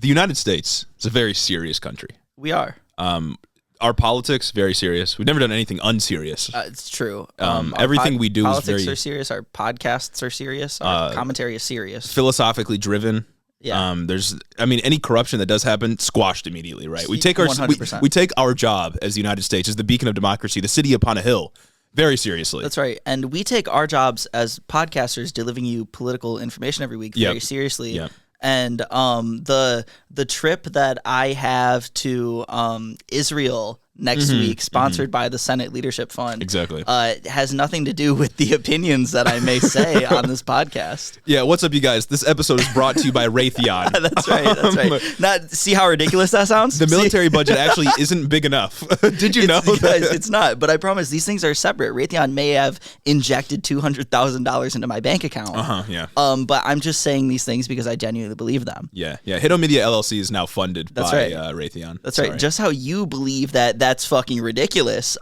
the United States is a very serious country. We are. Our politics, very serious. We've never done anything unserious. It's true. Everything we do is politics very... are serious. Our podcasts are serious. Our commentary is serious. Philosophically driven. Yeah. Any corruption that does happen, squashed immediately, right? We take 100%. We take our job as the United States, as the beacon of democracy, the city upon a hill, very seriously. That's right. And we take our jobs as podcasters delivering you political information every week very seriously. Yep. And the trip that I have to Israel next week, sponsored by the Senate Leadership Fund, exactly, has nothing to do with the opinions that I may say on this podcast. Yeah, what's up, you guys? This episode is brought to you by Raytheon. That's right. Not see how ridiculous that sounds? The military budget actually isn't big enough. Did you know that? Guys, it's not, but I promise these things are separate. Raytheon may have injected $200,000 into my bank account. Yeah. But I'm just saying these things because I genuinely believe them. Yeah. Hito Media LLC is now funded by Raytheon. That's right. Just how you believe that's fucking ridiculous.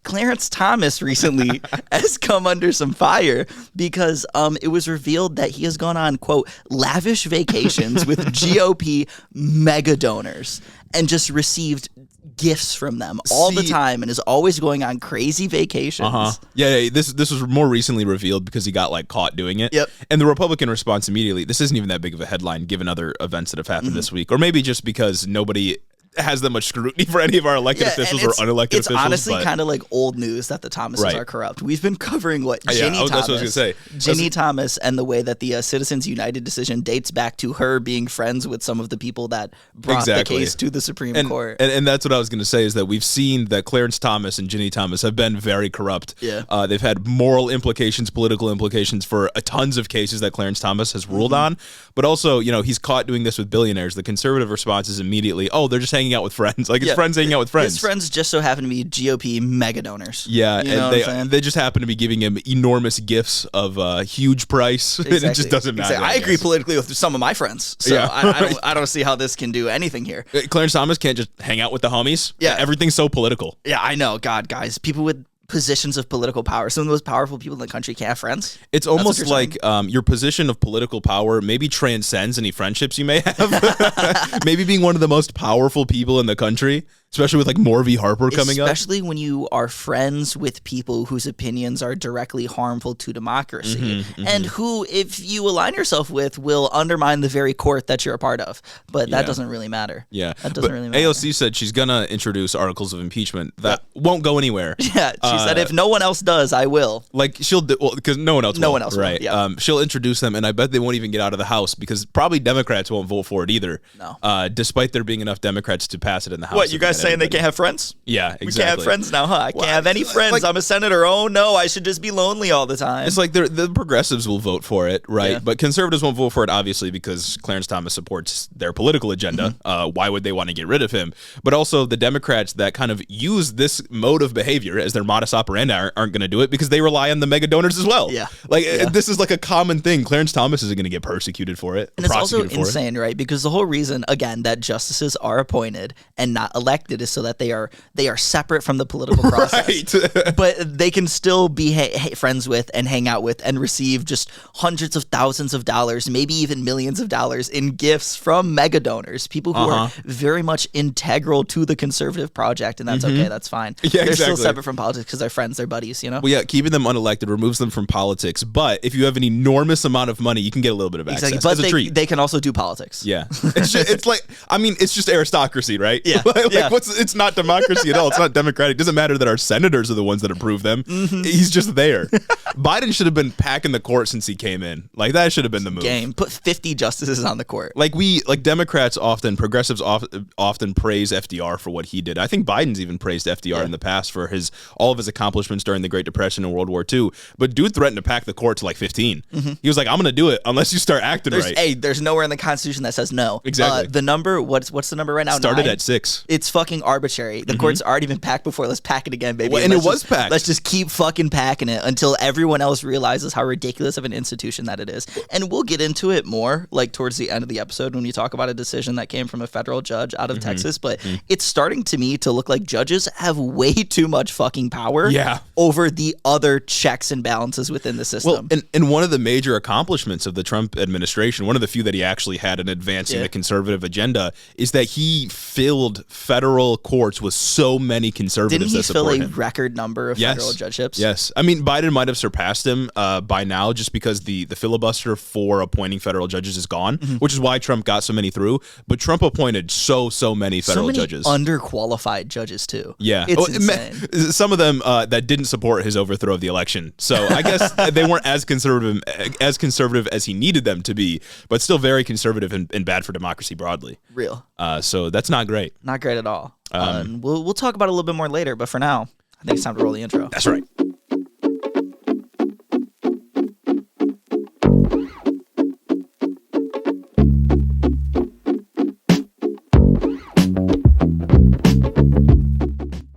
Clarence Thomas recently has come under some fire because it was revealed that he has gone on, quote, lavish vacations with GOP mega donors and just received gifts from them all the time and is always going on crazy vacations. Yeah, this was more recently revealed because he got caught doing it. Yep. And the Republican response immediately, this isn't even that big of a headline given other events that have happened this week, or maybe just because nobody has that much scrutiny for any of our elected officials or unelected officials. It's honestly kind of like old news that the Thomases are corrupt. We've been covering Ginny Thomas. That's what I was going to say. Ginny Thomas and the way that the Citizens United decision dates back to her being friends with some of the people that brought the case to the Supreme Court. And that's what I was going to say, is that we've seen that Clarence Thomas and Ginny Thomas have been very corrupt. Yeah. They've had moral implications, political implications for tons of cases that Clarence Thomas has ruled on. But also, he's caught doing this with billionaires. The conservative response is immediately, they're just hanging out with friends. His friends hanging out with friends. His friends just so happen to be GOP mega donors. Yeah, and they just happen to be giving him enormous gifts of huge price. Exactly. And it just doesn't matter. I agree politically with some of my friends. So I don't see how this can do anything here. Clarence Thomas can't just hang out with the homies. Yeah. Everything's so political. Yeah, I know. God, guys, people with positions of political power, some of the most powerful people in the country can't have friends. It's almost like your position of political power maybe transcends any friendships you may have. Maybe being one of the most powerful people in the country, especially with Moore v. Harper coming up. Especially when you are friends with people whose opinions are directly harmful to democracy and who, if you align yourself with, will undermine the very court that you're a part of. But that doesn't really matter. Yeah. That doesn't really matter. AOC said she's going to introduce articles of impeachment that won't go anywhere. Yeah. She said if no one else does, I will. She'll do, because no one else will. No one else right. will. Yeah. She'll introduce them, and I bet they won't even get out of the House because probably Democrats won't vote for it either. No. Despite there being enough Democrats to pass it in the House. What, you guys saying they can't have friends? Yeah, exactly. We can't have friends now, huh? I can't have any friends. I'm a senator. Oh, no, I should just be lonely all the time. It's like the progressives will vote for it, right? Yeah. But conservatives won't vote for it, obviously, because Clarence Thomas supports their political agenda. Why would they want to get rid of him? But also the Democrats that kind of use this mode of behavior as their modus operandi aren't going to do it because they rely on the mega donors as well. Yeah. This is a common thing. Clarence Thomas isn't going to get persecuted for it. And it's also insane, right? Because the whole reason, again, that justices are appointed and not elected is so that they are separate from the political process. Right. But they can still be friends with and hang out with and receive just hundreds of thousands of dollars, maybe even millions of dollars in gifts from mega donors, people who are very much integral to the conservative project, and that's okay, that's fine. Yeah, they're still separate from politics because they're friends, they're buddies, Well, yeah, keeping them unelected removes them from politics, but if you have an enormous amount of money, you can get a little bit of access. But as a treat. They can also do politics. Yeah. It's just aristocracy, right? Yeah. It's not democracy at all. It's not democratic. It doesn't matter that our senators are the ones that approve them. He's just there. Biden should have been packing the court since he came in. That should have been the move. Put 50 justices on the court. Democrats progressives often praise FDR for what he did. I think Biden's even praised FDR in the past for all of his accomplishments during the Great Depression and World War II. But dude threatened to pack the court to 15. He was like, I'm going to do it unless you start acting right. There's nowhere in the Constitution that says no. Exactly. The number, what's the number right now? Started 9? at 6. It's fucking arbitrary. The court's already been packed before. Let's pack it again, baby. Well, and it was packed. Let's just keep fucking packing it until everyone else realizes how ridiculous of an institution that it is. And we'll get into it more like towards the end of the episode when we talk about a decision that came from a federal judge out of Texas. But it's starting to me to look like judges have way too much fucking power over the other checks and balances within the system. Well, and one of the major accomplishments of the Trump administration, one of the few that he actually had in advancing the conservative agenda, is that he filled federal courts with so many conservatives that support him. Didn't he fill a record number of federal judgeships? Yes. I mean, Biden might have surpassed him by now just because the filibuster for appointing federal judges is gone, which is why Trump got so many through. But Trump appointed so many federal judges. Underqualified judges, too. Yeah. It's insane. Some of them that didn't support his overthrow of the election. So I guess they weren't as conservative as he needed them to be, but still very conservative and bad for democracy broadly. Real. So that's not great. Not great at all. We'll talk about it a little bit more later, but for now, I think it's time to roll the intro. That's right.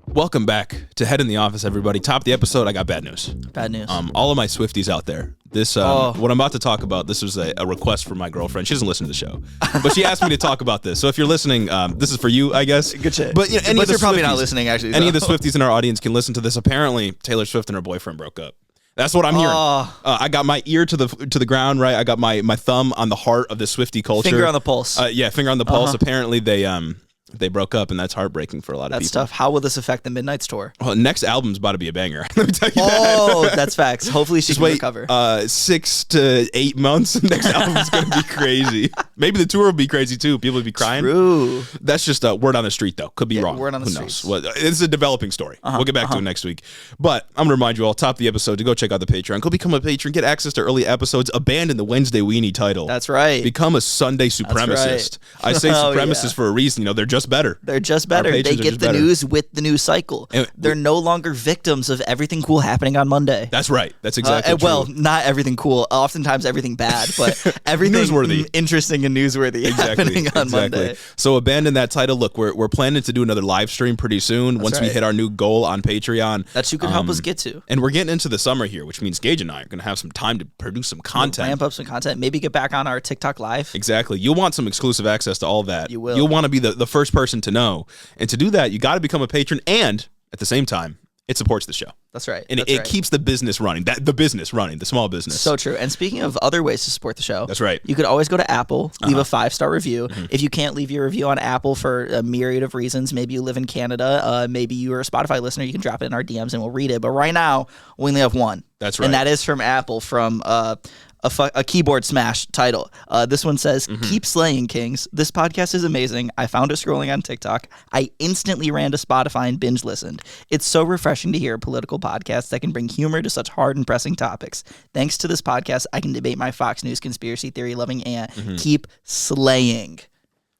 Welcome back to Head in the Office, everybody. Top of the episode, I got bad news. Bad news. All of my Swifties out there. This what I'm about to talk about, this was a request from my girlfriend. She doesn't listen to the show, but she asked me to talk about this. So if you're listening, this is for you, I guess. Good shit. But you're probably not listening, actually. Any of the Swifties in our audience can listen to this. Apparently, Taylor Swift and her boyfriend broke up. That's what I'm hearing. I got my ear to the ground, right? I got my thumb on the heart of the Swiftie culture. Finger on the pulse. Finger on the pulse. Apparently, they broke up, and that's heartbreaking for a lot of people. That's tough. How will this affect the Midnight's tour? Well, next album's about to be a banger. Let me tell you that. Oh, that's facts. Hopefully she can recover. 6 to 8 months, next album's going to be crazy. Maybe the tour will be crazy, too. People will be crying. True. That's just a word on the street, though. Could be wrong. Word on the street. Well, it's a developing story. We'll get back to it next week. But I'm going to remind you all, top of the episode, to go check out the Patreon. Go become a patron. Get access to early episodes. Abandon the Wednesday Weenie title. That's right. Become a Sunday supremacist. I say supremacist for a reason. They're just better. They're just better. They get the news with the news cycle. And they're no longer victims of everything cool happening on Monday. That's right. That's exactly true. Well, not everything cool. Oftentimes everything bad, but everything newsworthy, interesting and newsworthy happening on Monday. So abandon that title. Look, we're planning to do another live stream pretty soon. Once we hit our new goal on Patreon. That you can help us get to. And we're getting into the summer here, which means Gage and I are going to have some time to produce some content. Ramp up some content. Maybe get back on our TikTok live. Exactly. You'll want some exclusive access to all that. You will. You'll want to be the first person to know. And to do that, you got to become a patron, and at the same time, it supports the show. That's right. And it keeps the business running. The small business. So true. And speaking of other ways to support the show. That's right. You could always go to Apple, leave a 5-star review. If you can't leave your review on Apple for a myriad of reasons, maybe you live in Canada, maybe you are a Spotify listener, you can drop it in our DMs and we'll read it. But right now, we only have one. That's right. And that is from Apple, from a keyboard smash title. This one says, "Keep slaying, kings. This podcast is amazing. I found it scrolling on TikTok. I instantly ran to Spotify and binge listened. It's so refreshing to hear a political podcast that can bring humor to such hard and pressing topics. Thanks to this podcast, I can debate my Fox News conspiracy theory loving aunt. Keep slaying."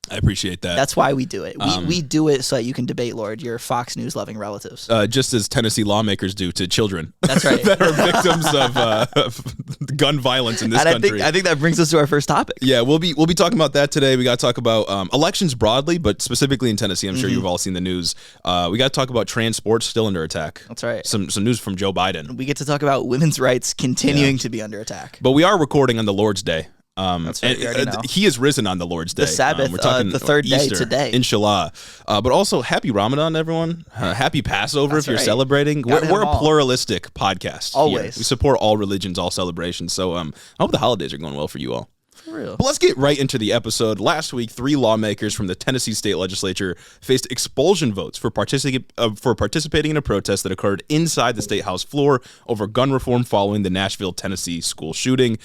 I appreciate that. That's why we do it. We do it so that you can debate, Lord, your Fox News loving relatives. Just as Tennessee lawmakers do to children. That's right. that are victims of gun violence in this country. I think that brings us to our first topic. Yeah, we'll be talking about that today. We got to talk about elections broadly, but specifically in Tennessee. I'm sure you've all seen the news. We got to talk about trans sports still under attack. That's right. Some news from Joe Biden. We get to talk about women's rights continuing to be under attack. But we are recording on the Lord's Day. That's right, and he is risen on the Lord's Day. The Sabbath, we're talking the third Easter, day today. Inshallah. But also, happy Ramadan, everyone. Happy Passover if you're celebrating. We're a pluralistic podcast. Always. Here. We support all religions, all celebrations. So I hope the holidays are going well for you all. For real. But let's get right into the episode. Last week, 3 lawmakers from the Tennessee state legislature faced expulsion votes for participating in a protest that occurred inside the state house floor over gun reform following the Nashville, Tennessee school shooting.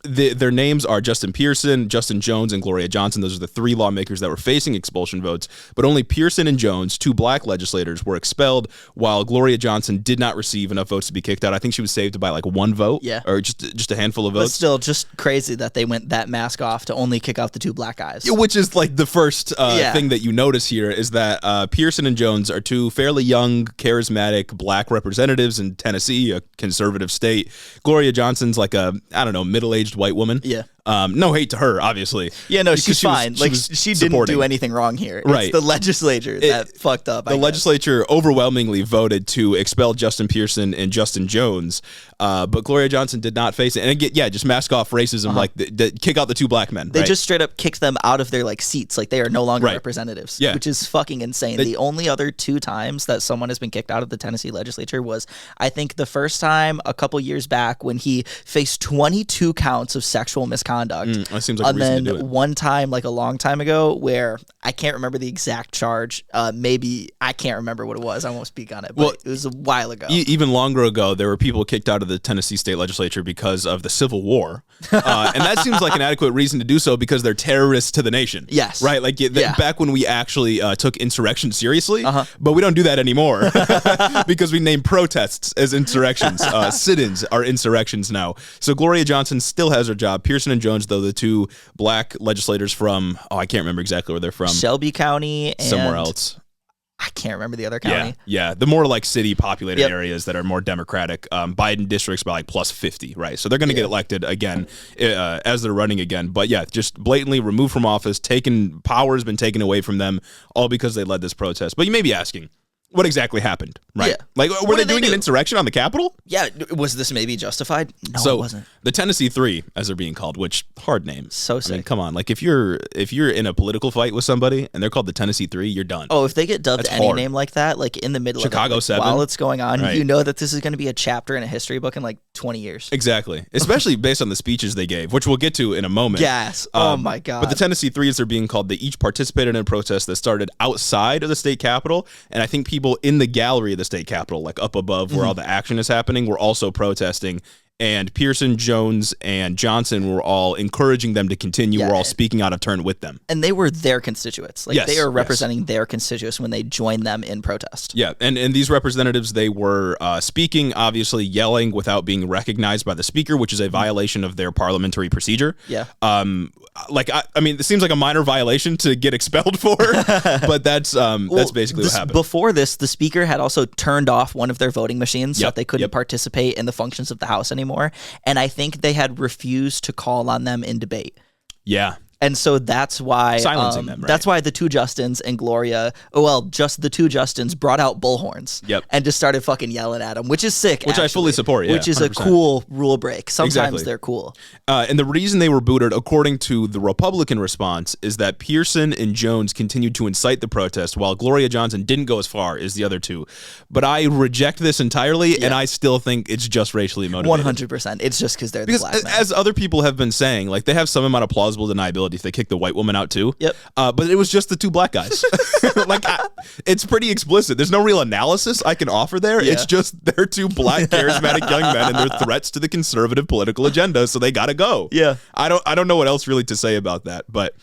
Their names are Justin Pearson, Justin Jones, and Gloria Johnson. Those are the 3 lawmakers that were facing expulsion votes. But only Pearson and Jones, 2 black legislators, were expelled, while Gloria Johnson did not receive enough votes to be kicked out. I think she was saved by like 1 vote, or just a handful of votes. But still, just crazy that they went that mask off to only kick out the 2 black guys. Which is like the first thing that you notice here is that Pearson and Jones are 2 fairly young, charismatic black representatives in Tennessee, a conservative state. Gloria Johnson's like a, middle-aged white woman. Yeah. No hate to her, obviously. Yeah, no, she's fine. She didn't do anything wrong here. Right. It's the legislature that fucked up. The legislature overwhelmingly voted to expel Justin Pearson and Justin Jones, but Gloria Johnson did not face it. And again, just mask off racism, kick out the 2 black men. They just straight up kicked them out of their seats. They are no longer representatives, which is fucking insane. The only other 2 times that someone has been kicked out of the Tennessee legislature was, I think, the first time a couple years back when he faced 22 counts of sexual misconduct. That seems like a reason to do it. One time, a long time ago, where I can't remember the exact charge. Maybe I can't remember what it was. I won't speak on it, but it was a while ago. Even longer ago, there were people kicked out of the Tennessee state legislature because of the Civil War. And that seems like an adequate reason to do so because they're terrorists to the nation. Yes. Right? Back when we actually took insurrection seriously, but we don't do that anymore because we name protests as insurrections. Sit-ins are insurrections now. So Gloria Johnson still has her job. Pearson and Jones, though, the 2 black legislators from, I can't remember exactly where they're from. Shelby County and somewhere else. I can't remember the other county. Yeah. The more city populated areas that are more Democratic, Biden districts by plus 50, right? So they're going to get elected again as they're running again. But just blatantly removed from office, power has been taken away from them, all because they led this protest. But you may be asking, what exactly happened, right? Yeah. Were they doing an insurrection on the Capitol? Yeah. Was this maybe justified? No, it wasn't. The Tennessee 3, as they're being called, which hard name. So sick. I mean, come on. If you're in a political fight with somebody and they're called the Tennessee 3, you're done. Oh, if they get dubbed any name like that, in the middle Chicago of it, 7, while it's going on, you know that this is going to be a chapter in a history book in 20 years. Exactly. Especially based on the speeches they gave, which we'll get to in a moment. Yes. Oh my God. But the Tennessee 3, as they're being called, they each participated in a protest that started outside of the state capitol. And I think people in the gallery of the state capitol, up above where all the action is happening, were also protesting. And Pearson, Jones, and Johnson were all encouraging them to continue. We're all speaking out of turn with them. And they were their constituents. They are representing their constituents when they joined them in protest. Yeah, and these representatives, they were speaking, obviously yelling without being recognized by the speaker, which is a violation of their parliamentary procedure. Yeah. I mean, it seems like a minor violation to get expelled for, but that's basically what happened. Before this, the speaker had also turned off one of their voting machines so that they couldn't participate in the functions of the House anymore. And I think they had refused to call on them in debate. Yeah. And so that's why silencing them, right? That's why the 2 Justins and Gloria, just the 2 Justins brought out bullhorns and just started fucking yelling at them, which is sick. Which I fully support, which is 100%. A cool rule break. Sometimes they're cool. And the reason they were booted, according to the Republican response, is that Pearson and Jones continued to incite the protest, while Gloria Johnson didn't go as far as the other 2. But I reject this entirely, and I still think it's just racially motivated. 100%. It's just because they're the black men. As other people have been saying, they have some amount of plausible deniability if they kick the white woman out too. Yep. But it was just the 2 black guys. It's pretty explicit. There's no real analysis I can offer there. Yeah. It's just they're 2 black charismatic young men and they're threats to the conservative political agenda, so they gotta go. Yeah. I don't know what else really to say about that, but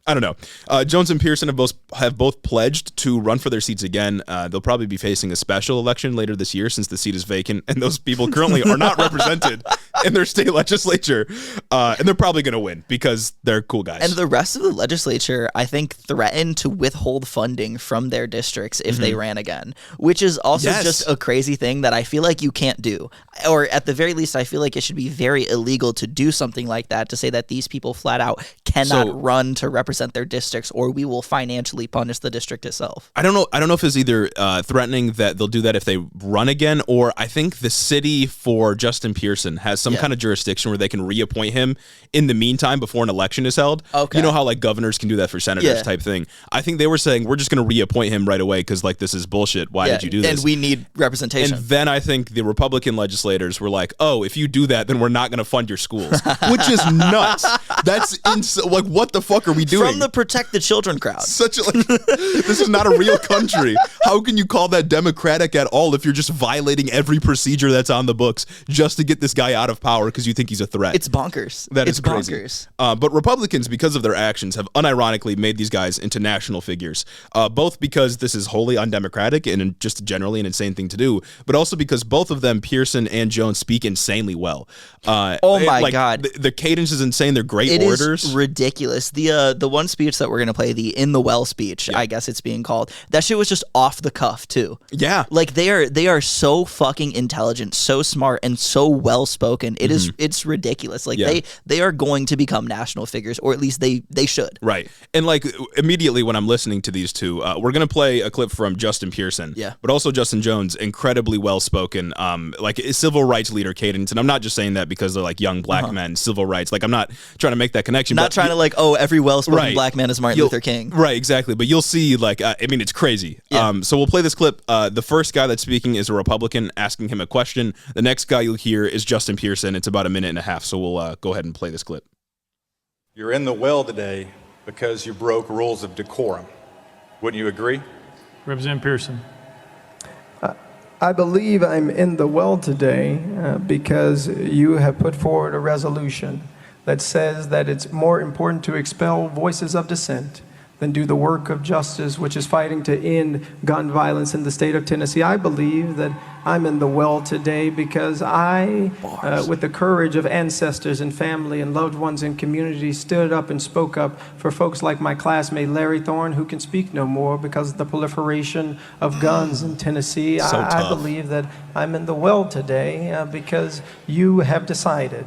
I don't know. Jones and Pearson have both pledged to run for their seats again. They'll probably be facing a special election later this year since the seat is vacant, and those people currently are not represented in their state legislature. And they're probably going to win because they're cool guys. And the rest of the legislature, I think, threatened to withhold funding from their districts if they ran again, which is also just a crazy thing that I feel like you can't do. Or at the very least, I feel like it should be very illegal to do something like that, to say that these people flat out cannot run to represent their districts, or we will financially punish the district itself. I don't know if it's either threatening that they'll do that if they run again, or I think the city for Justin Pearson has some kind of jurisdiction where they can reappoint him in the meantime before an election is held. Okay. You know how governors can do that for senators type thing. I think they were saying we're just going to reappoint him right away because this is bullshit. Why did you do this? And we need representation. And then I think the Republican legislators were like, oh, if you do that, then we're not going to fund your schools, which is nuts. That's what the fuck are we doing? From the Protect the Children crowd. This is not a real country. How can you call that democratic at all if you're just violating every procedure that's on the books just to get this guy out of power because you think he's a threat? It's bonkers. That is bonkers. Crazy. But Republicans, because of their actions, have unironically made these guys into national figures, both because this is wholly undemocratic and just generally an insane thing to do, but also because both of them, Pearson and Jones, speak insanely well. Oh my God. The cadence is insane. They're great orators. It is ridiculous. The one speech that we're gonna play, the In the Well speech, I guess it's being called. That shit was just off the cuff too. Yeah, like they are so fucking intelligent, so smart, and so well spoken. It's ridiculous. Like they are going to become national figures, or at least they should. Right. And like immediately when I'm listening to these two, we're gonna play a clip from Justin Pearson, but also Justin Jones, incredibly well spoken, like a civil rights leader cadence. And I'm not just saying that because they're like young black men, civil rights. Like I'm not trying to make that connection. Not trying to like, oh, every well-spoken black man is Martin Luther King. Right, exactly. But you'll see, like, I mean, it's crazy. So we'll play this clip. The first guy that's speaking is a Republican asking him a question. The next guy you'll hear is Justin Pearson. It's about a minute and a half. So we'll go ahead and play this clip. You're in the well today because you broke rules of decorum. Wouldn't you agree? Representative Pearson. I believe I'm in the well today because you have put forward a resolution that says that it's more important to expel voices of dissent than do the work of justice, which is fighting to end gun violence in the state of Tennessee. I believe that I'm in the well today because I, with the courage of ancestors and family and loved ones and community, stood up and spoke up for folks like my classmate Larry Thorne, who can speak no more because of the proliferation of guns in Tennessee. I believe that I'm in the well today because you have decided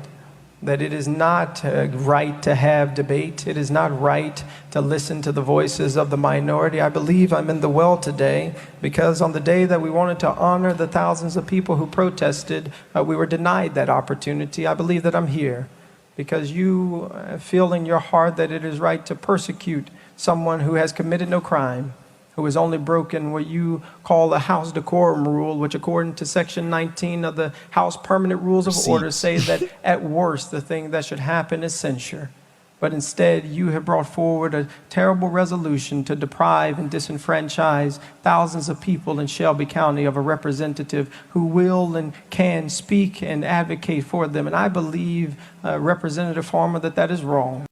that it is not right to have debate. It is not right to listen to the voices of the minority. I believe I'm in the well today because on the day that we wanted to honor the thousands of people who protested, we were denied that opportunity. I believe that I'm here because you feel in your heart that it is right to persecute someone who has committed no crime, who has only broken what you call the House decorum rule, which according to Section 19 of the House Permanent Rules of Order say that at worst the thing that should happen is censure. But instead you have brought forward a terrible resolution to deprive and disenfranchise thousands of people in Shelby County of a representative who will and can speak and advocate for them. And I believe, Representative Farmer, that is wrong.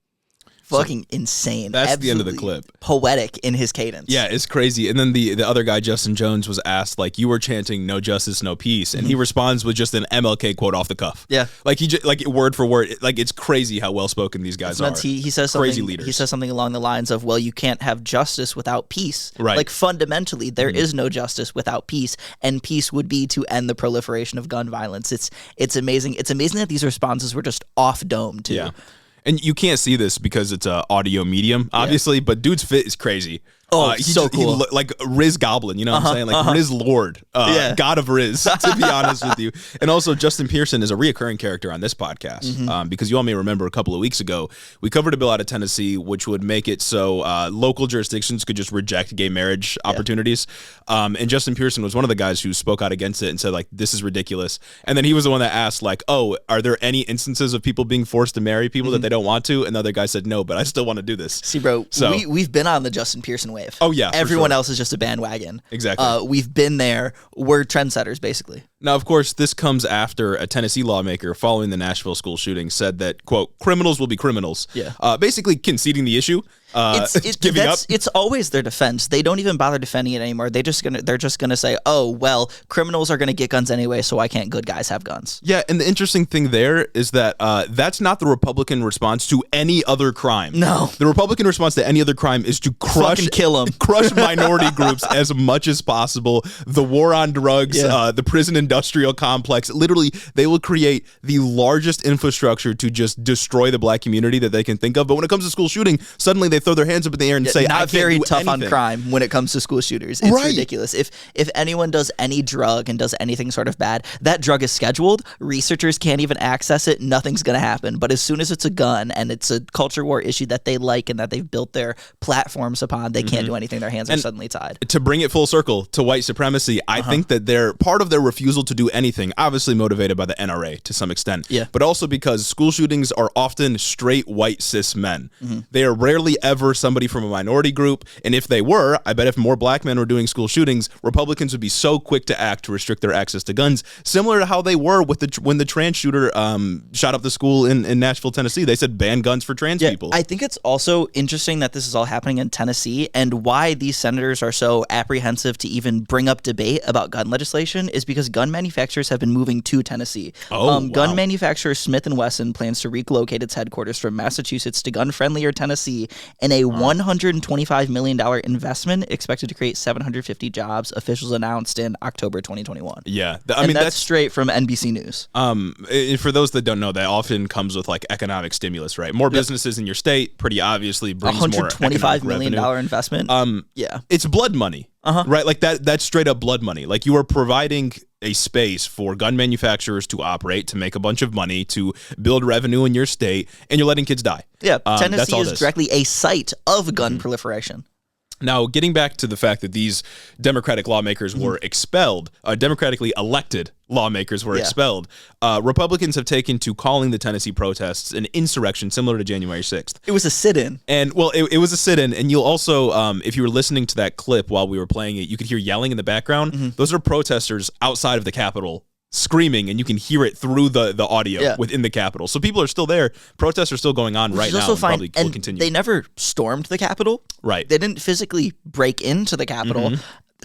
Fucking insane. That's Absolutely the end of the clip. Poetic in his cadence. Yeah, it's crazy. And then the other guy, Justin Jones, was asked, like, you were chanting "No justice, no peace," and he responds with just an MLK quote off the cuff. Yeah, like he like word for word. Like it's crazy how well spoken these guys are. He says something. Crazy leaders. He says something along the lines of, "Well, you can't have justice without peace." Right. Like fundamentally, there is no justice without peace, and peace would be to end the proliferation of gun violence. It's amazing. It's amazing that these responses were just off dome too. Yeah. And you can't see this because it's an audio medium, obviously, but dude's fit is crazy. Oh, he's so cool. Like Riz Goblin, you know what I'm saying? Like Riz Lord, God of Riz, to be honest with you. And also Justin Pearson is a reoccurring character on this podcast because you all may remember a couple of weeks ago, we covered a bill out of Tennessee which would make it so local jurisdictions could just reject gay marriage opportunities. And Justin Pearson was one of the guys who spoke out against it and said, like, this is ridiculous. And then he was the one that asked, like, oh, are there any instances of people being forced to marry people that they don't want to? And the other guy said, no, but I still want to do this. See, bro, we've been on the Justin Pearson wave. Oh, yeah. Everyone else is just a bandwagon. Exactly. We've been there. We're trendsetters, basically. Now, of course, this comes after a Tennessee lawmaker following the Nashville school shooting said that, quote, criminals will be criminals. Yeah. Basically conceding the issue. Giving up. It's always their defense. They don't even bother defending it anymore. They're just gonna say, oh, well, criminals are gonna get guns anyway, so why can't good guys have guns? Yeah, and the interesting thing there is that that's not the Republican response to any other crime. No. The Republican response to any other crime is to Fucking kill them. Crush minority groups as much as possible. The war on drugs, the prison industrial complex. Literally, they will create the largest infrastructure to just destroy the black community that they can think of. But when it comes to school shooting, suddenly they throw their hands up in the air and say, not I can't very do tough anything. on crime when it comes to school shooters. It's ridiculous. If anyone does any drug and does anything sort of bad, that drug is scheduled. Researchers can't even access it. Nothing's going to happen. But as soon as it's a gun and it's a culture war issue that they like and that they've built their platforms upon, they can't do anything. Their hands are suddenly tied. To bring it full circle to white supremacy, I think that they're part of their refusal to do anything, obviously motivated by the NRA to some extent, but also because school shootings are often straight white cis men. They are rarely ever somebody from a minority group, and if they were, I bet if more black men were doing school shootings, Republicans would be so quick to act to restrict their access to guns, similar to how they were with when the trans shooter shot up the school in Nashville, Tennessee. They said ban guns for trans people. I think it's also interesting that this is all happening in Tennessee, and why these senators are so apprehensive to even bring up debate about gun legislation is because gun gun manufacturers have been moving to Tennessee. Wow. Gun manufacturer Smith & Wesson plans to relocate its headquarters from Massachusetts to gun-friendlier Tennessee in a $125 million investment expected to create 750 jobs, officials announced in October 2021. Yeah. That's straight from NBC News. For those that don't know, that often comes with like economic stimulus, right? More businesses in your state, pretty obviously brings more $125 million revenue. investment. Yeah. It's blood money, right? Like that's straight up blood money. Like you are providing a space for gun manufacturers to operate, to make a bunch of money, to build revenue in your state, and you're letting kids die. Yeah, that's Tennessee all is it is. directly a site of gun proliferation. Now, getting back to the fact that these Democratic lawmakers were expelled, democratically elected lawmakers were expelled, Republicans have taken to calling the Tennessee protests an insurrection similar to January 6th. It was a sit-in. And, well, it was a sit-in, and you'll also, if you were listening to that clip while we were playing it, you could hear yelling in the background. Those are protesters outside of the Capitol screaming, and you can hear it through the audio within the Capitol. So people are still there. Protests are still going on right now. Also fine. Probably will And continue. they never stormed the Capitol. Right. They didn't physically break into the Capitol.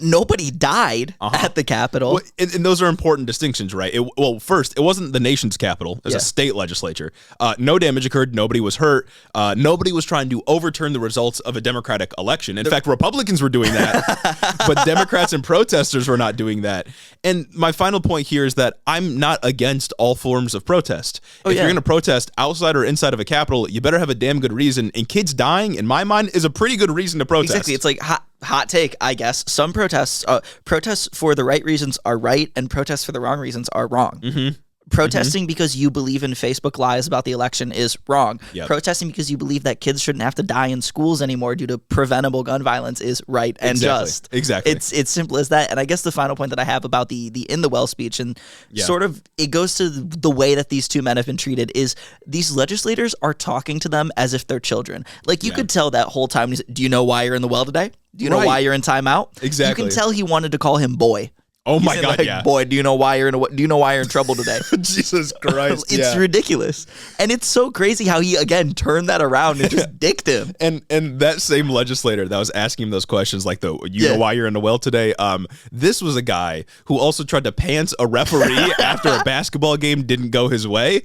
Nobody died at the Capitol. Well, and those are important distinctions, right? First, it wasn't the nation's capital. It was a state legislature. No damage occurred. Nobody was hurt. Nobody was trying to overturn the results of a Democratic election. In fact, Republicans were doing that, but Democrats and protesters were not doing that. And my final point here is that I'm not against all forms of protest. If you're going to protest outside or inside of a Capitol, you better have a damn good reason. And kids dying, in my mind, is a pretty good reason to protest. Exactly. It's like hot take, I guess. Some protests for the right reasons are right, and protests for the wrong reasons are wrong. Protesting because you believe in Facebook lies about the election is wrong. Protesting because you believe that kids shouldn't have to die in schools anymore due to preventable gun violence is right and just. Exactly. It's simple as that. And I guess the final point that I have about the In the Well speech, and sort of it goes to the way that these two men have been treated, is these legislators are talking to them as if they're children. Like you could tell that whole time. Do you know why you're in the well today? Do you know why you're in timeout? Exactly. You can tell he wanted to call him boy. Oh my God! Like, boy, do you know why you're in trouble today? Jesus Christ! It's ridiculous, and it's so crazy how he again turned that around and just dicked him. And that same legislator that was asking him those questions, like you know why you're in the well today. This was a guy who also tried to pants a referee after a basketball game didn't go his way.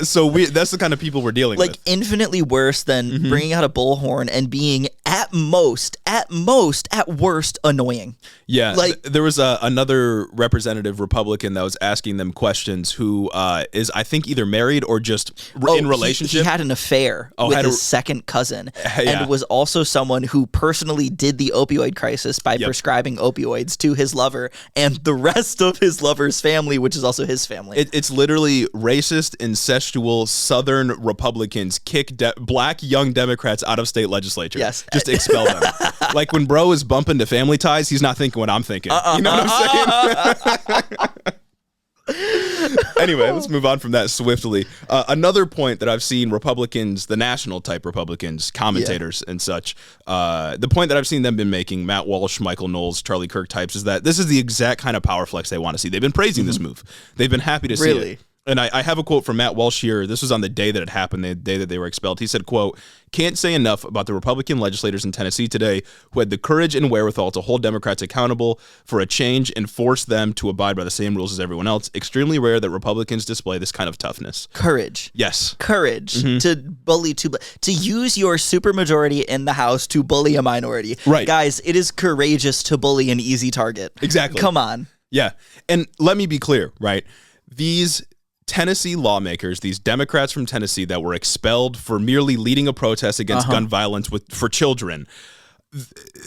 So that's the kind of people we're dealing with. Like infinitely worse than bringing out a bullhorn and being at worst, annoying. Yeah, like there was another representative Republican that was asking them questions who is, I think, either married or just in relationship. He had an affair with his second cousin, and was also someone who personally did the opioid crisis by prescribing opioids to his lover and the rest of his lover's family, which is also his family. It's literally racist, incestual Southern Republicans kick black young Democrats out of state legislature. Yes. Just to expel them. Like when bro is bumping to Family Ties, he's not thinking what I'm thinking. You know what I'm saying? Anyway, let's move on from that swiftly. Another point that I've seen Republicans, the national type Republicans, commentators and such, the point that I've seen them been making, Matt Walsh, Michael Knowles, Charlie Kirk types, is that this is the exact kind of power flex they want to see. They've been praising this move. They've been happy to see it. And I have a quote from Matt Walsh here. This was on the day that it happened, the day that they were expelled. He said, quote, "Can't say enough about the Republican legislators in Tennessee today who had the courage and wherewithal to hold Democrats accountable for a change and force them to abide by the same rules as everyone else. Extremely rare that Republicans display this kind of toughness." Courage. Yes. Courage to bully, to use your supermajority in the House to bully a minority. Right. Guys, it is courageous to bully an easy target. Exactly. Come on. Yeah. And let me be clear, right? These Tennessee lawmakers, these Democrats from Tennessee that were expelled for merely leading a protest against gun violence for children,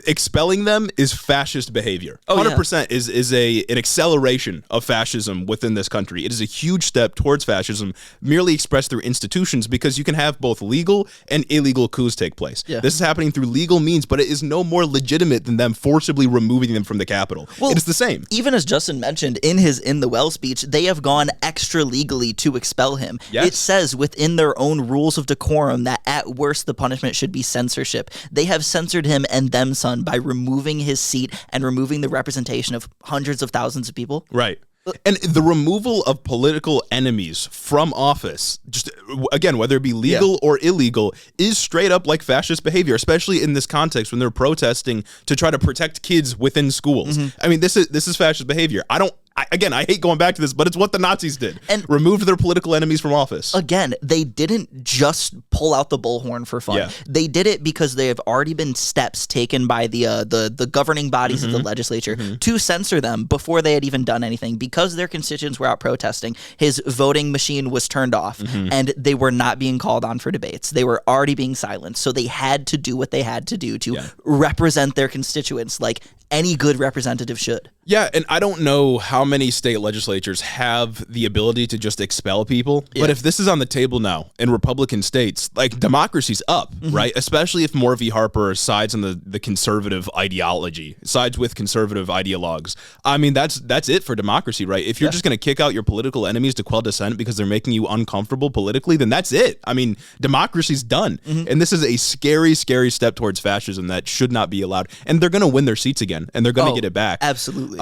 expelling them is fascist behavior. 100% is an acceleration of fascism within this country. It is a huge step towards fascism, merely expressed through institutions, because you can have both legal and illegal coups take place. This is happening through legal means, but it is no more legitimate than them forcibly removing them from the Capitol. Well, it is the same. Even as Justin mentioned in his In the Well speech, they have gone extra legally to expel him. It says within their own rules of decorum that at worst the punishment should be censorship. They have censored him and them son by removing his seat and removing the representation of hundreds of thousands of people. Right. And the removal of political enemies from office, just again, whether it be legal or illegal, is straight up like fascist behavior, especially in this context when they're protesting to try to protect kids within schools. I mean, this is fascist behavior. I don't I hate going back to this, but it's what the Nazis did. And removed their political enemies from office. Again, they didn't just pull out the bullhorn for fun. Yeah. They did it because there have already been steps taken by the governing bodies of the legislature to censor them before they had even done anything. Because their constituents were out protesting, his voting machine was turned off, and they were not being called on for debates. They were already being silenced, so they had to do what they had to do to represent their constituents like any good representative should. Yeah, and I don't know how many state legislatures have the ability to just expel people, but if this is on the table now in Republican states, like, democracy's up, right? Especially if Morvey Harper sides on the conservative ideology, sides with conservative ideologues. I mean, that's it for democracy, right? If you're just going to kick out your political enemies to quell dissent because they're making you uncomfortable politically, then that's it. I mean, democracy's done. And this is a scary, scary step towards fascism that should not be allowed. And they're going to win their seats again, and they're going to get it back. Absolutely.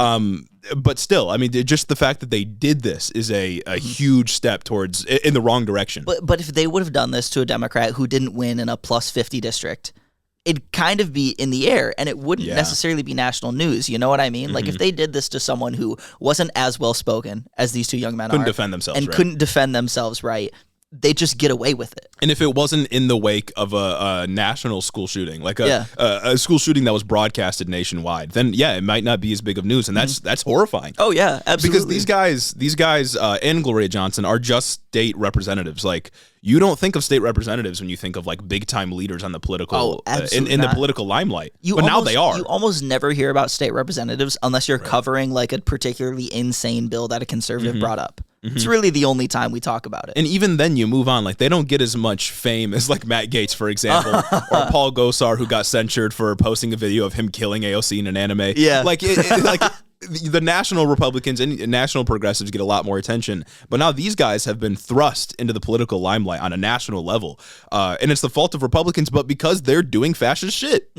But still, I mean, just the fact that they did this is a huge step towards in the wrong direction. But if they would have done this to a Democrat who didn't win in a plus 50 district, it'd kind of be in the air, and it wouldn't necessarily be national news. You know what I mean? Like, if they did this to someone who wasn't as well spoken as these two young men couldn't defend themselves, and right? couldn't defend themselves right, they just get away with it. And if it wasn't in the wake of a national school shooting, like a school shooting that was broadcasted nationwide, then it might not be as big of news, and that's horrifying. Oh yeah, absolutely. Because these guys and Gloria Johnson are just state representatives. Like, you don't think of state representatives when you think of like big time leaders on the political in the political limelight. Now they are. You almost never hear about state representatives unless you're covering like a particularly insane bill that a conservative brought up. It's really the only time we talk about it. And even then you move on. Like, they don't get as much fame as like Matt Gaetz, for example, or Paul Gosar, who got censured for posting a video of him killing AOC in an anime. Yeah. Like, the national Republicans and national progressives get a lot more attention, but now these guys have been thrust into the political limelight on a national level, and it's the fault of Republicans, but because they're doing fascist shit.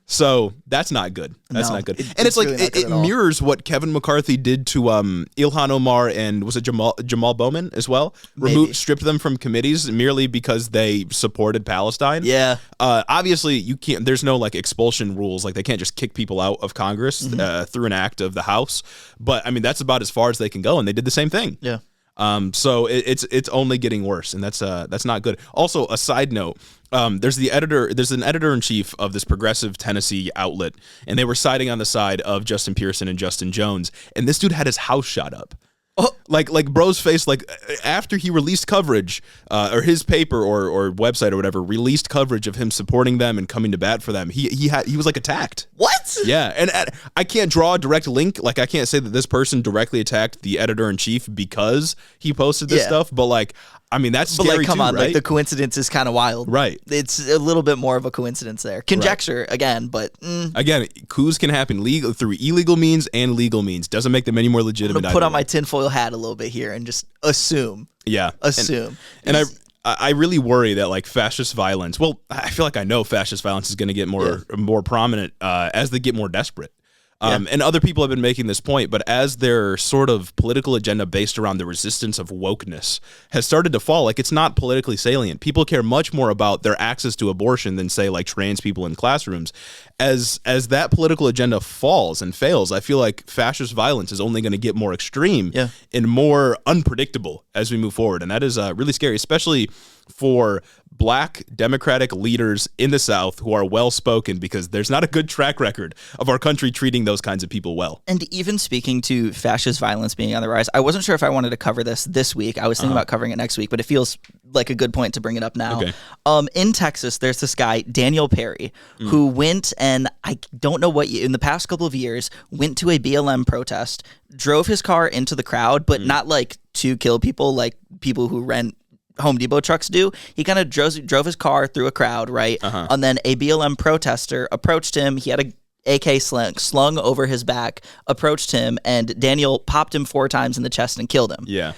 So that's not good. That's not good. And it's like really it mirrors what Kevin McCarthy did to Ilhan Omar and was it Jamal Bowman as well? Stripped them from committees merely because they supported Palestine. Yeah. Obviously, you can't. There's no like expulsion rules. Like, they can't just kick people out of Congress through an act of the House. But I mean, that's about as far as they can go, and they did the same thing. Yeah. So it's only getting worse, and that's not good. Also, a side note, there's an editor-in-chief of this progressive Tennessee outlet, and they were siding on the side of Justin Pearson and Justin Jones, and this dude had his house shot up. Oh, like bro's face, like after he released coverage, or his paper or website or whatever released coverage of him supporting them and coming to bat for them, he was like attacked. What? Yeah, and I can't draw a direct link. Like, I can't say that this person directly attacked the editor-in-chief because he posted this stuff, but like, I mean, that's scary. But like, come on, right? like, the coincidence is kind of wild. Right. It's a little bit more of a coincidence there. Conjecture again, but again, coups can happen through illegal means and legal means. Doesn't make them any more legitimate. I'm gonna put on my tinfoil hat a little bit here and just assume. Yeah. Assume. And I really worry that like fascist violence. Well, I feel like I know fascist violence is going to get more prominent as they get more desperate. And other people have been making this point, but as their sort of political agenda based around the resistance of wokeness has started to fall, like, it's not politically salient. People care much more about their access to abortion than, say, like trans people in classrooms. As that political agenda falls and fails, I feel like fascist violence is only going to get more extreme and more unpredictable as we move forward. And that is really scary, especially for Black Democratic leaders in the South who are well-spoken, because there's not a good track record of our country treating those kinds of people well. And even speaking to fascist violence being on the rise, I wasn't sure if I wanted to cover this week. I was thinking about covering it next week, but it feels like a good point to bring it up now. Okay. In Texas, there's this guy, Daniel Perry, who went, and I don't know what, in the past couple of years, went to a BLM protest, drove his car into the crowd, but not like to kill people like people who rent Home Depot trucks do. He kind of drove his car through a crowd, right? And then a BLM protester approached him. He had a AK slung over his back, approached him, and Daniel popped him 4 times in the chest and killed him. Yeah.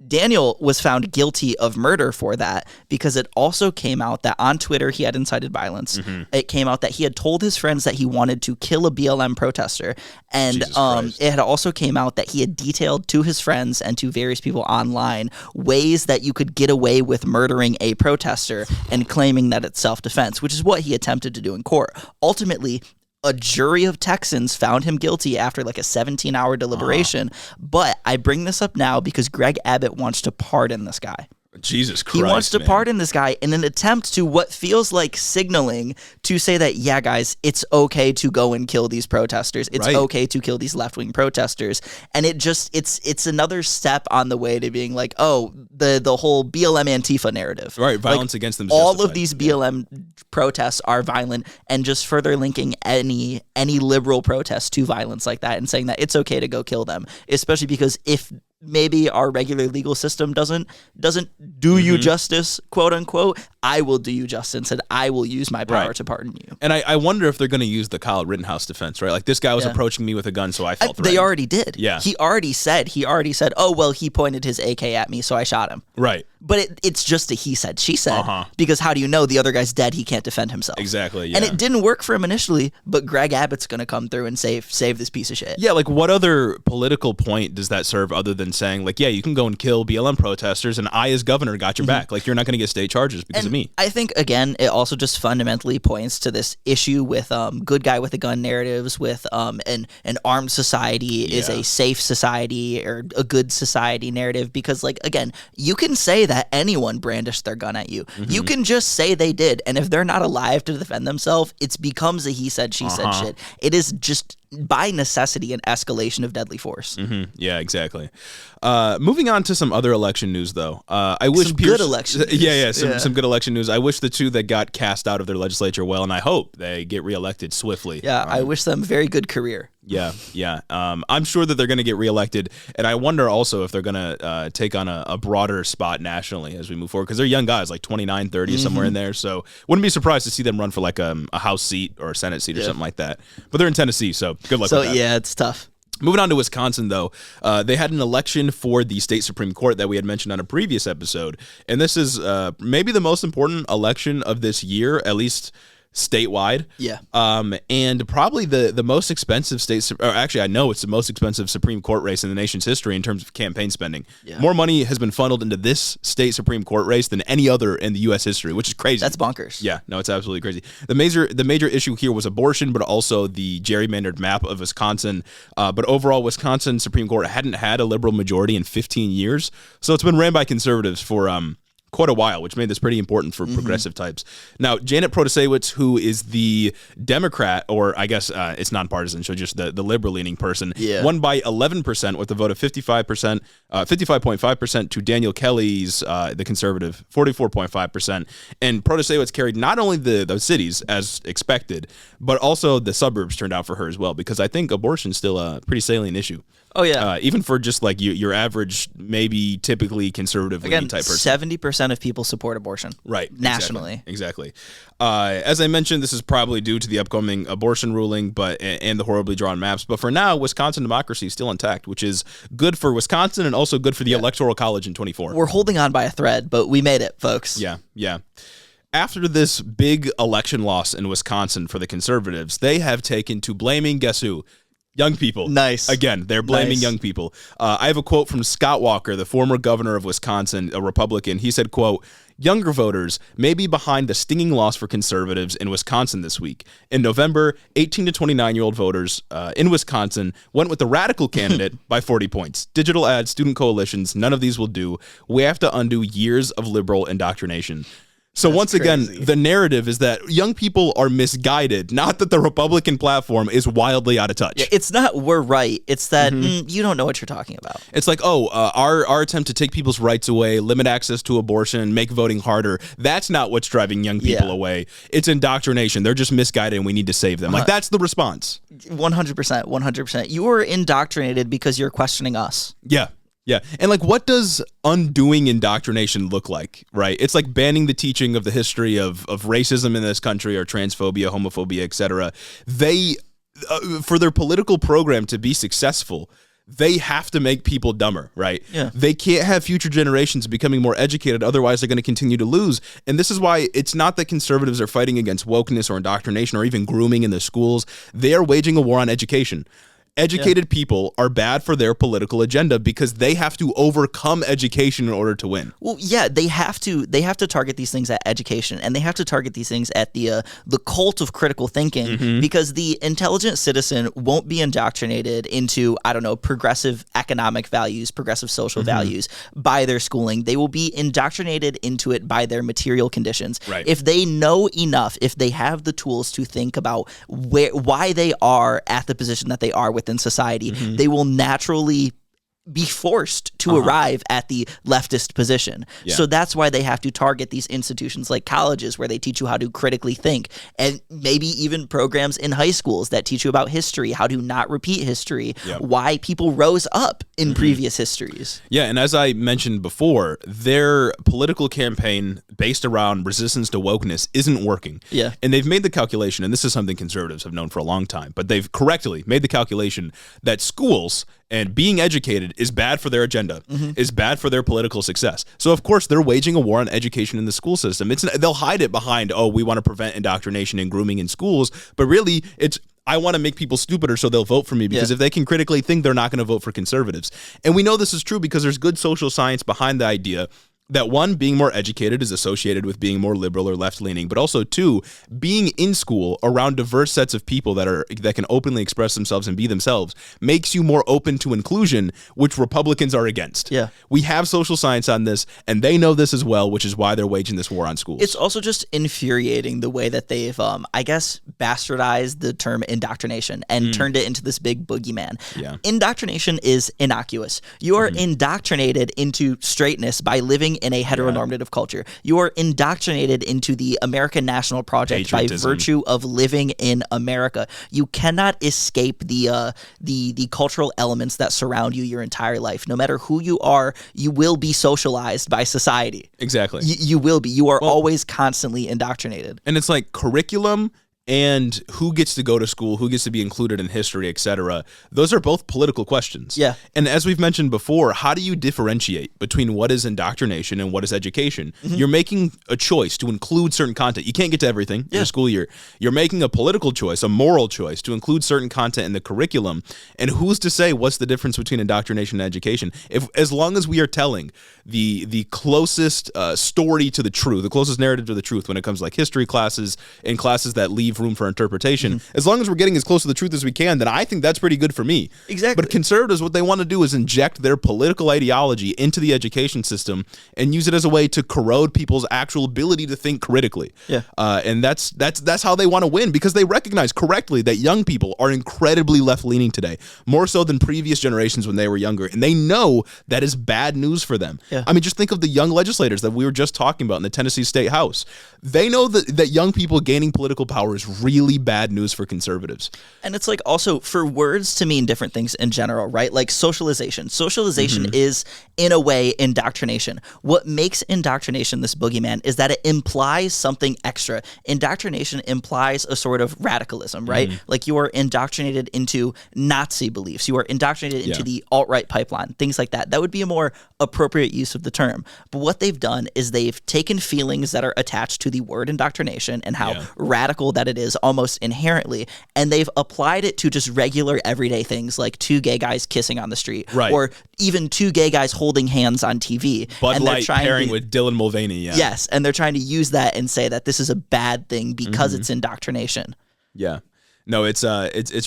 Daniel was found guilty of murder for that, because it also came out that on Twitter he had incited violence. It came out that he had told his friends that he wanted to kill a BLM protester, and it had also came out that he had detailed to his friends and to various people online ways that you could get away with murdering a protester and claiming that it's self-defense, which is what he attempted to do in court. Ultimately, a jury of Texans found him guilty after like a 17-hour deliberation. But I bring this up now because Greg Abbott wants to pardon this guy. Jesus Christ. He wants to man. pardon this guy in an attempt to what feels like signaling to say that, yeah, guys, it's okay to go and kill these protesters. It's Right. okay to kill these left-wing protesters. And it's another step on the way to being like, oh, the whole BLM Antifa narrative. Right, violence Like, against them is all justified. of these BLM protests are violent, and just further linking any liberal protest to violence like that and saying that it's okay to go kill them, especially because if maybe our regular legal system doesn't do you justice, quote unquote, I will do you justice and I will use my power Right. to pardon you. And I wonder if they're going to use the Kyle Rittenhouse defense, right? Like, this guy was approaching me with a gun, so I felt threatened. They already did. Yeah. He already said, oh, well, he pointed his AK at me, so I shot him. Right. But it's just a he said, she said, because how do you know the other guy's dead? He can't defend himself. Exactly, yeah. And it didn't work for him initially, but Greg Abbott's going to come through and save this piece of shit. Yeah, like, what other political point does that serve other than saying, like, yeah, you can go and kill BLM protesters, and I, as governor, got your back. Like, you're not going to get state charges because of me. I think, again, it also just fundamentally points to this issue with good guy with a gun narratives, with an armed society is a safe society or a good society narrative, because, like, again, you can say that anyone brandished their gun at you. You can just say they did, and if they're not alive to defend themselves, it becomes a he said, she said shit. It is just by necessity an escalation of deadly force. Yeah, exactly. Moving on to some other election news, though. I wish Some Pierce, good election news. Some good election news. I wish the two that got cast out of their legislature well, and I hope they get reelected swiftly. Yeah, I wish them very good career. Yeah. I'm sure that they're going to get reelected, and I wonder also if they're going to take on a broader spot nationally as we move forward, because they're young guys, like 29, 30, somewhere in there, so wouldn't be surprised to see them run for like a House seat or a Senate seat or something like that. But they're in Tennessee, so good luck with that. Yeah, it's tough. Moving on to Wisconsin, though, they had an election for the state Supreme Court that we had mentioned on a previous episode, and this is maybe the most important election of this year, at least statewide. Yeah. And probably the most expensive actually, I know it's the most expensive Supreme Court race in the nation's history in terms of campaign spending. Yeah. More money has been funneled into this state Supreme Court race than any other in the U.S. history, which is crazy. That's bonkers. Yeah, no, it's absolutely crazy. The major issue here was abortion, but also the gerrymandered map of Wisconsin. But overall, Wisconsin Supreme Court hadn't had a liberal majority in 15 years, so it's been ran by conservatives for quite a while, which made this pretty important for progressive types. Now, Janet Protasiewicz, who is the Democrat, or I guess it's nonpartisan, so just the liberal-leaning person, won by 11% with a vote of 55.5% to Daniel Kelly's, the conservative, 44.5%. And Protasiewicz carried not only the cities, as expected, but also the suburbs turned out for her as well, because I think abortion's still a pretty salient issue. Oh, yeah. Even for just like your average, maybe typically conservative Again, type person. 70% of people support abortion. Right. Nationally. Exactly. As I mentioned, this is probably due to the upcoming abortion ruling and the horribly drawn maps. But for now, Wisconsin democracy is still intact, which is good for Wisconsin and also good for the Electoral College in 24. We're holding on by a thread, but we made it, folks. Yeah. After this big election loss in Wisconsin for the conservatives, they have taken to blaming, guess who? Young people. Nice. Again, they're blaming Nice. young people. I have a quote from Scott Walker, the former governor of Wisconsin, a Republican. He said, quote, "Younger voters may be behind the stinging loss for conservatives in Wisconsin this week. In November, 18 to 29-year-old voters in Wisconsin went with the radical candidate by 40 points. Digital ads, student coalitions, none of these will do. We have to undo years of liberal indoctrination." So once again, the narrative is that young people are misguided, not that the Republican platform is wildly out of touch. Yeah, it's not we're right. It's that you don't know what you're talking about. It's like, our attempt to take people's rights away, limit access to abortion, make voting harder, that's not what's driving young people away. It's indoctrination. They're just misguided and we need to save them. Like, that's the response. 100%. 100%. You are indoctrinated because you're questioning us. Yeah. And like, what does undoing indoctrination look like, right? It's like banning the teaching of the history of racism in this country, or transphobia, homophobia, etc. They, for their political program to be successful, they have to make people dumber, right? Yeah. They can't have future generations becoming more educated, otherwise they're going to continue to lose. And this is why it's not that conservatives are fighting against wokeness or indoctrination or even grooming in the schools. They are waging a war on education. Educated people are bad for their political agenda because they have to overcome education in order to win. Well, yeah, they have to target these things at education, and they have to target these things at the cult of critical thinking, because the intelligent citizen won't be indoctrinated into, I don't know, progressive economic values, progressive social values by their schooling. They will be indoctrinated into it by their material conditions. Right. If they know enough, if they have the tools to think about why they are at the position that they are within society, they will naturally be forced to arrive at the leftist position. Yeah. So that's why they have to target these institutions like colleges, where they teach you how to critically think, and maybe even programs in high schools that teach you about history, how to not repeat history, why people rose up in previous histories. Yeah, and as I mentioned before, their political campaign based around resistance to wokeness isn't working. Yeah. And they've made the calculation, and this is something conservatives have known for a long time, but they've correctly made the calculation that schools and being educated is bad for their agenda, is bad for their political success. So, of course, they're waging a war on education in the school system. They'll hide it behind, we want to prevent indoctrination and grooming in schools, but really, it's I want to make people stupider so they'll vote for me, because if they can critically think, they're not going to vote for conservatives. And we know this is true because there's good social science behind the idea that, one, being more educated is associated with being more liberal or left-leaning, but also, two, being in school around diverse sets of people that can openly express themselves and be themselves makes you more open to inclusion, which Republicans are against. Yeah. We have social science on this, and they know this as well, which is why they're waging this war on schools. It's also just infuriating the way that they've, I guess, bastardized the term indoctrination and turned it into this big boogeyman. Yeah. Indoctrination is innocuous. You are indoctrinated into straightness by living in a heteronormative culture. You are indoctrinated into the American National Project Patriotism. by virtue of living in America. You cannot escape the cultural elements that surround you your entire life. No matter who you are, you will be socialized by society. Exactly. You will be. You are always constantly indoctrinated. And it's like curriculum and who gets to go to school, who gets to be included in history, etc. Those are both political questions. Yeah. And as we've mentioned before, how do you differentiate between what is indoctrination and what is education? You're making a choice to include certain content. You can't get to everything in a school year. You're making a political choice, a moral choice to include certain content in the curriculum. And who's to say what's the difference between indoctrination and education? As long as we are telling the closest story to the truth, the closest narrative to the truth when it comes to like history classes and classes that leave room for interpretation, as long as we're getting as close to the truth as we can, then I think that's pretty good for me. Exactly. But conservatives, what they want to do is inject their political ideology into the education system and use it as a way to corrode people's actual ability to think critically. Yeah. And that's how they want to win, because they recognize correctly that young people are incredibly left-leaning today, more so than previous generations when they were younger, and they know that is bad news for them. Yeah. I mean, just think of the young legislators that we were just talking about in the Tennessee State House. They know that young people gaining political power is really bad news for conservatives. And it's like also for words to mean different things in general, right? Like socialization. Socialization is, in a way, indoctrination. What makes indoctrination this boogeyman is that it implies something extra. Indoctrination implies a sort of radicalism, right? Like you are indoctrinated into Nazi beliefs. You are indoctrinated into the alt-right pipeline, things like that. That would be a more appropriate use of the term. But what they've done is they've taken feelings that are attached to the word indoctrination and how radical that it is almost inherently, and they've applied it to just regular everyday things like two gay guys kissing on the street, or even two gay guys holding hands on TV. Bud Light pairing with Dylan Mulvaney. Yes, and they're trying to use that and say that this is a bad thing because it's indoctrination. Yeah. No, it's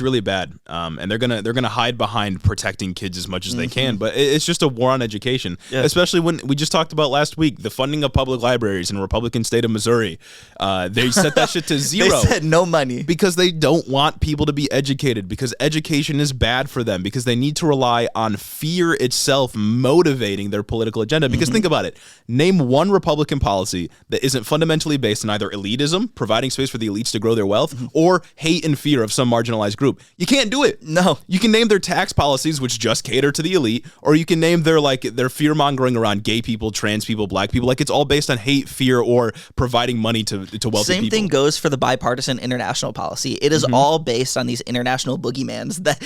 really bad, and they're gonna hide behind protecting kids as much as they can, but it's just a war on education, especially when we just talked about last week the funding of public libraries in the Republican state of Missouri. They set that shit to zero. They said no money because they don't want people to be educated, because education is bad for them, because they need to rely on fear itself motivating their political agenda. Because think about it, name one Republican policy that isn't fundamentally based on either elitism, providing space for the elites to grow their wealth, or hate and fear of some marginalized group. You can't do it. No. You can name their tax policies, which just cater to the elite, or you can name their fear mongering around gay people, trans people, black people. Like, it's all based on hate, fear, or providing money to wealthy people. Same thing goes for the bipartisan international policy. It is all based on these international boogeymans that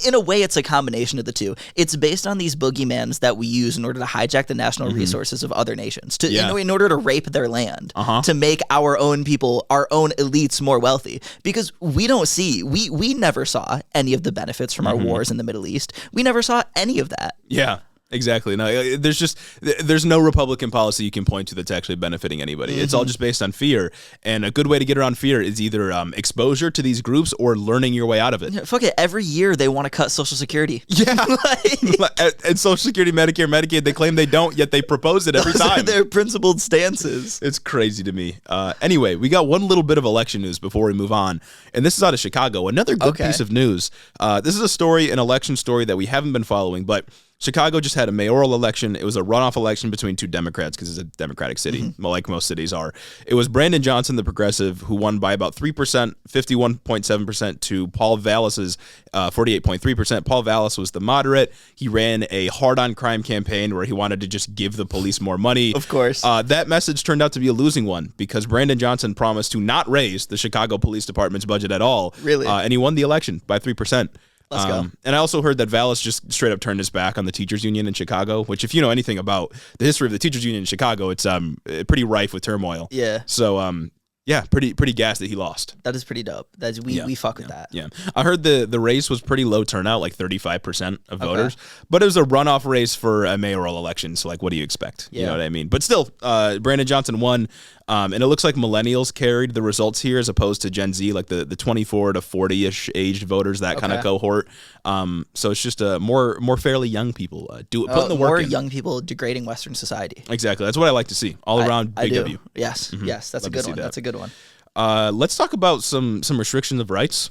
in a way, it's a combination of the two. It's based on these boogeymans that we use in order to hijack the national resources of other nations, in order to rape their land, to make our own people, our own elites more wealthy. Because we we don't see, we never saw any of the benefits from our wars in the Middle East. We never saw any of that. Yeah. Exactly. No, there's no Republican policy you can point to that's actually benefiting anybody. It's all just based on fear, and a good way to get around fear is either exposure to these groups or learning your way out of it. Yeah, fuck it. Every year they want to cut Social Security. Yeah, and Social Security, Medicare, Medicaid, they claim they don't, yet they propose it every Those time. are their principled stances. It's crazy to me. Anyway, we got one little bit of election news before we move on, and this is out of Chicago. Another good piece of news. This is a story, an election story that we haven't been following, but Chicago just had a mayoral election. It was a runoff election between two Democrats because it's a Democratic city, like most cities are. It was Brandon Johnson, the progressive, who won by about 3%, 51.7% to Paul Vallis's 48.3%. Paul Vallis was the moderate. He ran a hard-on-crime campaign where he wanted to just give the police more money. Of course. That message turned out to be a losing one because Brandon Johnson promised to not raise the Chicago Police Department's budget at all. Really? And he won the election by 3%. Let's go. And I also heard that Vallis just straight up turned his back on the teachers union in Chicago, which if you know anything about the history of the teachers union in Chicago, it's pretty rife with turmoil. Yeah. So yeah, pretty gassed that he lost. That is pretty dope. We fuck with that. Yeah. I heard the race was pretty low turnout, like 35% of voters, but it was a runoff race for a mayoral election. So like, what do you expect? Yeah. You know what I mean? But still, Brandon Johnson won. And it looks like millennials carried the results here as opposed to Gen Z, like the 24 to 40-ish aged voters, that kind of cohort. So it's just more fairly young people putting the work more in. young people degrading Western society. Exactly. That's what I like to see. All around big I do. W. Yes. Yes. That's Love a to good see one. that. That's a good one. Let's talk about some restrictions of rights.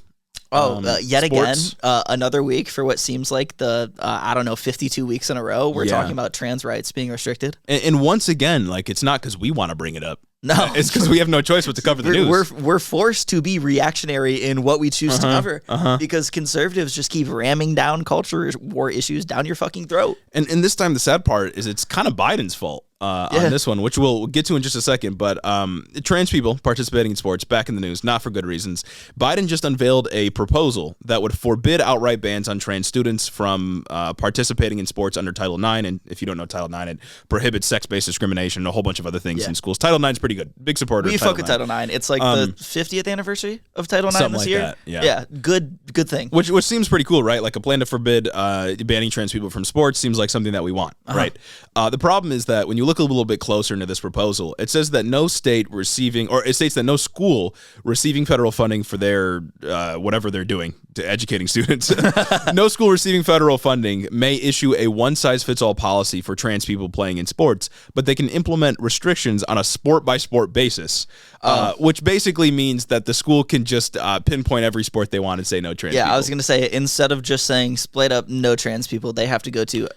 Yet sports. again, another week for what seems like the, 52 weeks in a row, we're talking about trans rights being restricted. And once again, like, it's not because we want to bring it up. No. It's because we have no choice but to cover the news. We're forced to be reactionary in what we choose to cover because conservatives just keep ramming down culture war issues down your fucking throat. And this time, the sad part is it's kind of Biden's fault. On this one, which we'll get to in just a second, but trans people participating in sports back in the news, not for good reasons. Biden just unveiled a proposal that would forbid outright bans on trans students from participating in sports under Title IX. And if you don't know Title IX, it prohibits sex-based discrimination and a whole bunch of other things in schools. Title IX is pretty good. Big supporter We of fuck with Title IX. It's like the 50th anniversary of Title IX something this like year. that, yeah. Yeah, good thing. Which seems pretty cool, right? Like a plan to forbid banning trans people from sports seems like something that we want, right? The problem is that when you look a little bit closer into this proposal, it says that no state receiving, or it states that no school receiving federal funding for their whatever they're doing to educating students, no school receiving federal funding may issue a one-size-fits-all policy for trans people playing in sports, but they can implement restrictions on a sport-by-sport basis, which basically means that the school can just pinpoint every sport they want and say no trans people. I was going to say, instead of just saying split up no trans people, they have to go through,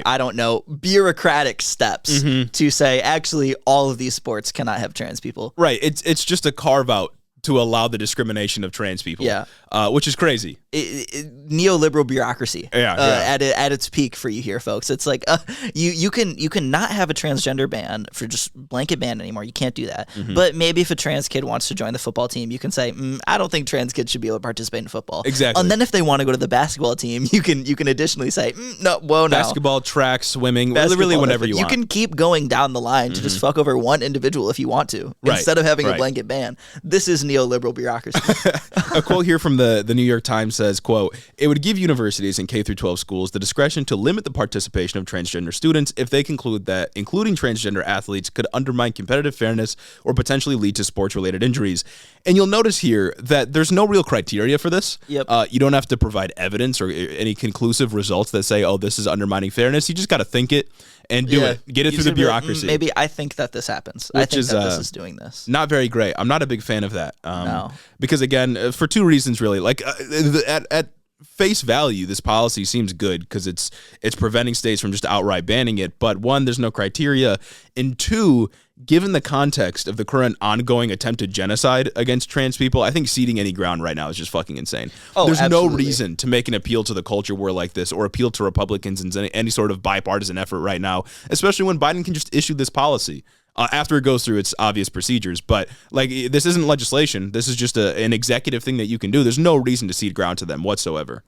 I don't know, bureaucratic steps to say, actually, all of these sports cannot have trans people. Right. It's just a carve-out to allow the discrimination of trans people, which is crazy. Neoliberal bureaucracy at its peak for you here, folks. It's like you can not have a transgender ban for just blanket ban anymore. You can't do that. But maybe if a trans kid wants to join the football team, you can say, I don't think trans kids should be able to participate in football. Exactly. And then if they want to go to the basketball team, you can additionally say, no. Basketball, track, swimming, really whenever you want. You can keep going down the line to just fuck over one individual if you want to, instead of having a blanket ban. This is neoliberal bureaucracy. A quote here from the New York Times says, quote, "It would give universities and K-12 schools the discretion to limit the participation of transgender students if they conclude that including transgender athletes could undermine competitive fairness or potentially lead to sports-related injuries." And you'll notice here that there's no real criteria for this. Yep. You don't have to provide evidence or any conclusive results that say, oh, this is undermining fairness. You just got to think it and do it. Get it through the bureaucracy. Maybe I think that this happens. I think that this is doing this. Not very great. I'm not a big fan of that. No. Because, again, for two reasons, really. Like, at face value, this policy seems good because it's preventing states from just outright banning it. But one, there's no criteria. And two, given the context of the current ongoing attempted genocide against trans people, I think ceding any ground right now is just fucking insane. There's no reason to make an appeal to the culture war like this or appeal to Republicans in any sort of bipartisan effort right now, especially when Biden can just issue this policy after it goes through its obvious procedures. But like, this isn't legislation. This is just an executive thing that you can do. There's no reason to cede ground to them whatsoever.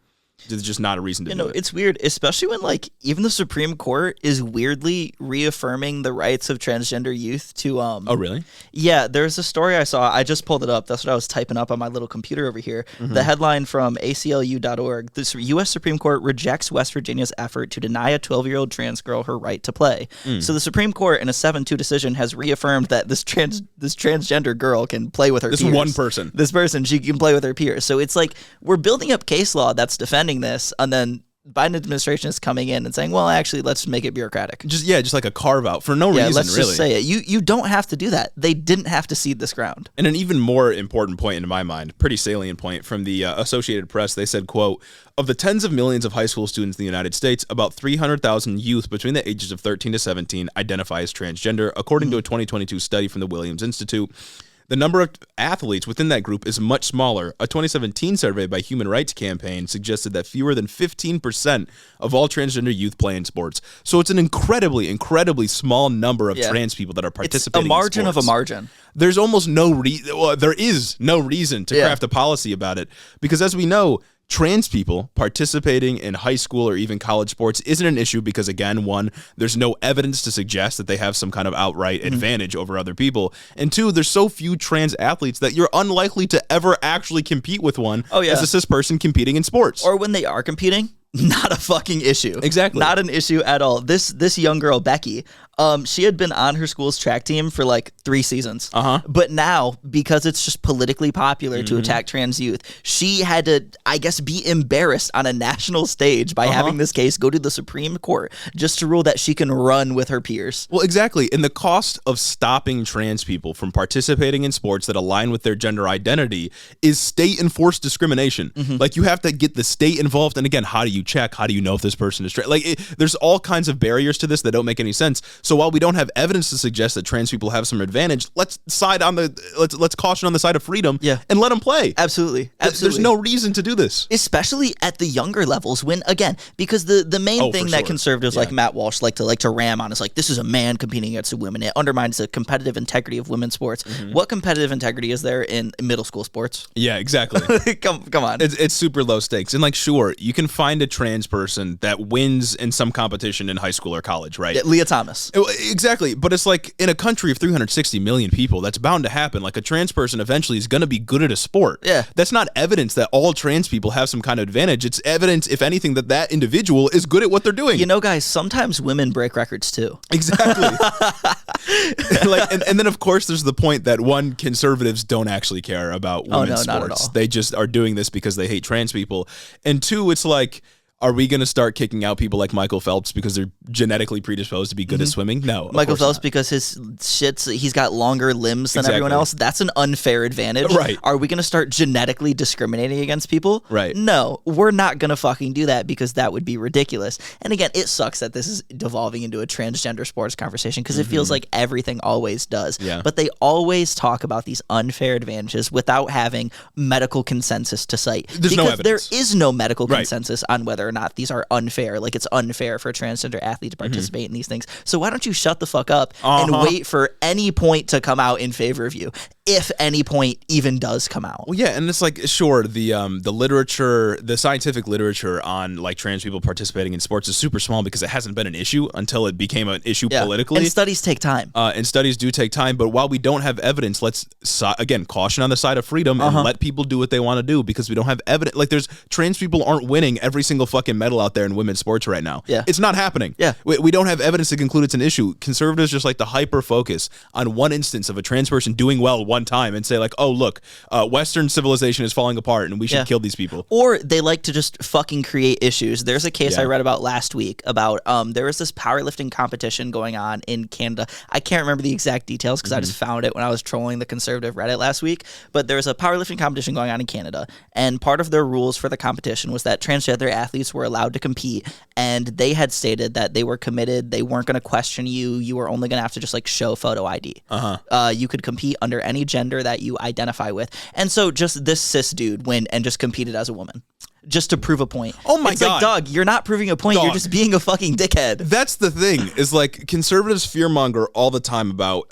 There's just not a reason to do it. It's weird, especially when like even the Supreme Court is weirdly reaffirming the rights of transgender youth to Oh, really? Yeah, there's a story I saw. I just pulled it up. That's what I was typing up on my little computer over here. The headline from ACLU.org: the U.S. Supreme Court rejects West Virginia's effort to deny a 12-year-old trans girl her right to play. So the Supreme Court, in a 7-2 decision, has reaffirmed that this transgender girl can play with her peers. This one person. This person, she can play with her peers. So it's like we're building up case law that's defending this, and then Biden administration is coming in and saying, well, actually, let's make it bureaucratic. Just like a carve out for no reason, let's really. just say it. You don't have to do that. They didn't have to cede this ground. And an even more important point in my mind, pretty salient point from the Associated Press, they said, quote, of the tens of millions of high school students in the United States, about 300,000 youth between the ages of 13 to 17 identify as transgender, according to a 2022 study from the Williams Institute. The number of athletes within that group is much smaller. A 2017 survey by Human Rights Campaign suggested that fewer than 15% of all transgender youth play in sports. So it's an incredibly, incredibly small number of trans people that are participating in sports. It's a margin of a margin. There's almost there is no reason to craft a policy about it, because as we know, trans people participating in high school or even college sports isn't an issue because, again, one, there's no evidence to suggest that they have some kind of outright advantage over other people. And two, there's so few trans athletes that you're unlikely to ever actually compete with one as a cis person competing in sports. Or when they are competing, not a fucking issue. Exactly. Not an issue at all. This young girl, Becky, she had been on her school's track team for like 3 seasons. But now, because it's just politically popular to attack trans youth, she had to, I guess, be embarrassed on a national stage by having this case go to the Supreme Court just to rule that she can run with her peers. Well, exactly. And the cost of stopping trans people from participating in sports that align with their gender identity is state-enforced discrimination. Like, you have to get the state involved. And again, how do you check? How do you know if this person is trans? Like, there's all kinds of barriers to this that don't make any sense. So while we don't have evidence to suggest that trans people have some advantage, let's caution on the side of freedom and let them play. Absolutely. There's no reason to do this. Especially at the younger levels when, again, because the main thing that conservatives like Matt Walsh like to ram on is like, this is a man competing against a woman. It undermines the competitive integrity of women's sports. What competitive integrity is there in middle school sports? Yeah, exactly. Come on. It's super low stakes. And like, sure, you can find a trans person that wins in some competition in high school or college, right? Yeah, Leah Thomas. Exactly. But it's like, in a country of 360 million people, that's bound to happen. Like, a trans person eventually is going to be good at a sport. Yeah. That's not evidence that all trans people have some kind of advantage. It's evidence, if anything, that individual is good at what they're doing. You know, guys, sometimes women break records too. Exactly. And then, of course, there's the point that, one, conservatives don't actually care about women's sports. Not at all. They just are doing this because they hate trans people. And two, it's like, are we going to start kicking out people like Michael Phelps because they're genetically predisposed to be good at swimming? No. Michael Phelps because he's got longer limbs than everyone else. That's an unfair advantage. Right. Are we going to start genetically discriminating against people? Right. No, we're not going to fucking do that because that would be ridiculous. And again, it sucks that this is devolving into a transgender sports conversation because it feels like everything always does. Yeah. But they always talk about these unfair advantages without having medical consensus to cite. There's no evidence. There is no medical consensus on whether or not these are unfair. Like, it's unfair for a transgender athlete to participate in these things. So why don't you shut the fuck up and wait for any point to come out in favor of you, if any point even does come out? Well, yeah, and it's like, sure, the literature, the scientific literature on like trans people participating in sports is super small because it hasn't been an issue until it became an issue politically. And studies take time. And studies do take time. But while we don't have evidence, let's again caution on the side of freedom and let people do what they want to do, because we don't have evidence. Like, there's trans people aren't winning every single fucking medal out there in women's sports right now. Yeah. It's not happening. Yeah. We don't have evidence to conclude it's an issue. Conservatives just like to hyper focus on one instance of a trans person doing well one time and say like, oh, look, Western civilization is falling apart and we should kill these people. Or they like to just fucking create issues. There's a case I read about last week about there was this powerlifting competition going on in Canada. I can't remember the exact details because I just found it when I was trolling the conservative Reddit last week. But there was a powerlifting competition going on in Canada, and part of their rules for the competition was that transgender athletes were allowed to compete, and they had stated that they were committed. They weren't going to question you. You were only going to have to just like show photo ID. You could compete under any gender that you identify with. And so just this cis dude went and just competed as a woman. just to prove a point. Oh my it's God. like, dog, you're not proving a point. Dog. You're just being a fucking dickhead. That's the thing, is like conservatives fearmonger all the time about,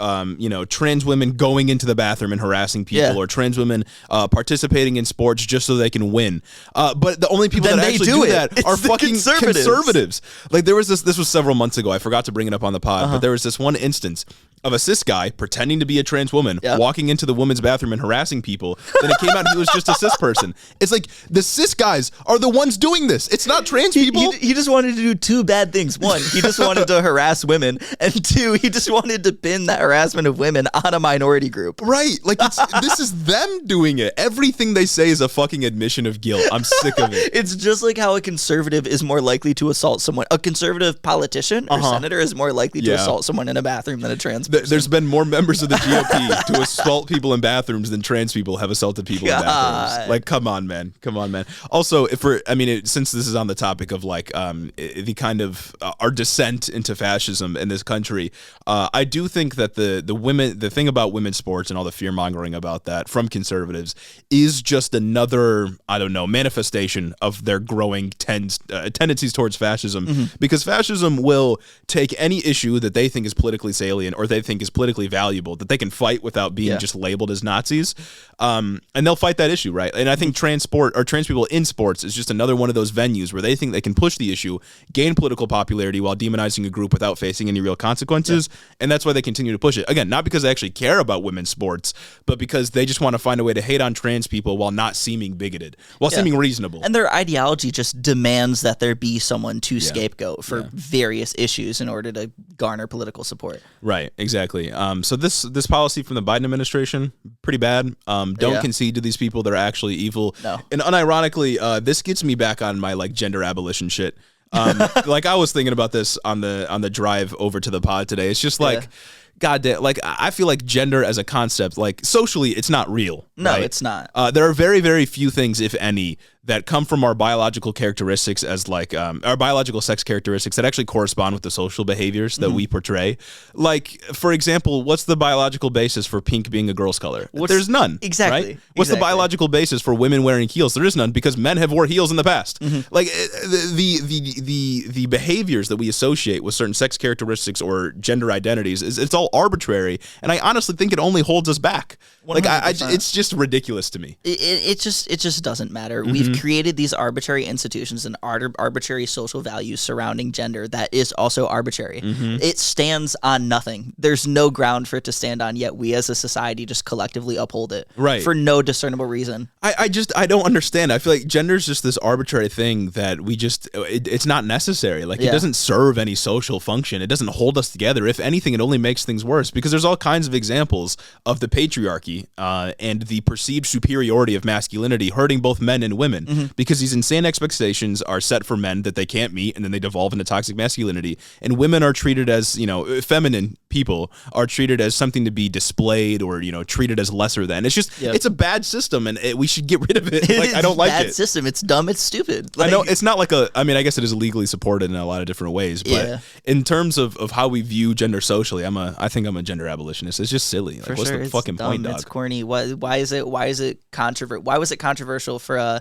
trans women going into the bathroom and harassing people, or trans women participating in sports just so they can win. But the only people Then that they actually do do it. that It's are the fucking conservatives. conservatives. Like there was this was several months ago. I forgot to bring it up on the pod, but there was this one instance of a cis guy pretending to be a trans woman, walking into the women's bathroom and harassing people. Then it came out he was just a cis person. It's like the cis guys are the ones doing this. It's not trans people. He just wanted to do two bad things. One, he just wanted to harass women. And two, he just wanted to pin that harassment of women on a minority group. Right. Like this is them doing it. Everything they say is a fucking admission of guilt. I'm sick of it. It's just like how a conservative is more likely to assault someone. A conservative politician or senator is more likely to assault someone in a bathroom than a trans person. There's been more members of the GOP to assault people in bathrooms than trans people have assaulted people in bathrooms. Like, come on, man. Also, since this is on the topic of like the kind of our descent into fascism in this country, I do think that the thing about women's sports and all the fear mongering about that from conservatives is just another, manifestation of their growing tendencies towards fascism, because fascism will take any issue that they think is politically salient or they think is politically valuable that they can fight without being just labeled as Nazis, and they'll fight that issue, right? And I think trans people in sports is just another one of those venues where they think they can push the issue, gain political popularity while demonizing a group without facing any real consequences, and that's why they continue to push it. Again, not because they actually care about women's sports, but because they just want to find a way to hate on trans people while not seeming bigoted, while seeming reasonable. And their ideology just demands that there be someone to scapegoat for various issues in order to garner political support. Right, exactly. So this policy from the Biden administration, pretty bad. Don't concede to these people; they're actually evil. No. And unironically, this gets me back on my like gender abolition shit. Like I was thinking about this on the drive over to the pod today. It's just like, goddamn, like I feel like gender as a concept, like socially, it's not real. No, right? it's not. There are very, very few things, if any, that come from our biological characteristics as like our biological sex characteristics that actually correspond with the social behaviors that we portray. Like, for example, what's the biological basis for pink being a girl's color? There's none. Exactly. Right? What's the biological basis for women wearing heels? There is none, because men have wore heels in the past. Like the behaviors that we associate with certain sex characteristics or gender identities it's all arbitrary, and I honestly think it only holds us back. 100%. Like it's just ridiculous to me. It just doesn't matter. We've created these arbitrary institutions and arbitrary social values surrounding gender that is also arbitrary. It stands on nothing. There's no ground for it to stand on, yet we as a society just collectively uphold it for no discernible reason. I don't understand. I feel like gender is just this arbitrary thing that we just it's not necessary. Like it doesn't serve any social function. It doesn't hold us together. If anything, it only makes things worse, because there's all kinds of examples of the patriarchy and the perceived superiority of masculinity hurting both men and women, because these insane expectations are set for men that they can't meet, and then they devolve into toxic masculinity, and women are treated as, feminine people are treated as something to be displayed or, treated as lesser than. It's just, it's a bad system, and we should get rid of it. Like, I don't like it. Bad system. It's dumb. It's stupid. Like, I know it's not like I guess it is legally supported in a lot of different ways, but in terms of how we view gender socially, I think I'm a gender abolitionist. It's just silly. Like, what's the fucking point, dog? It's corny. Why is it controversial? Why was it controversial for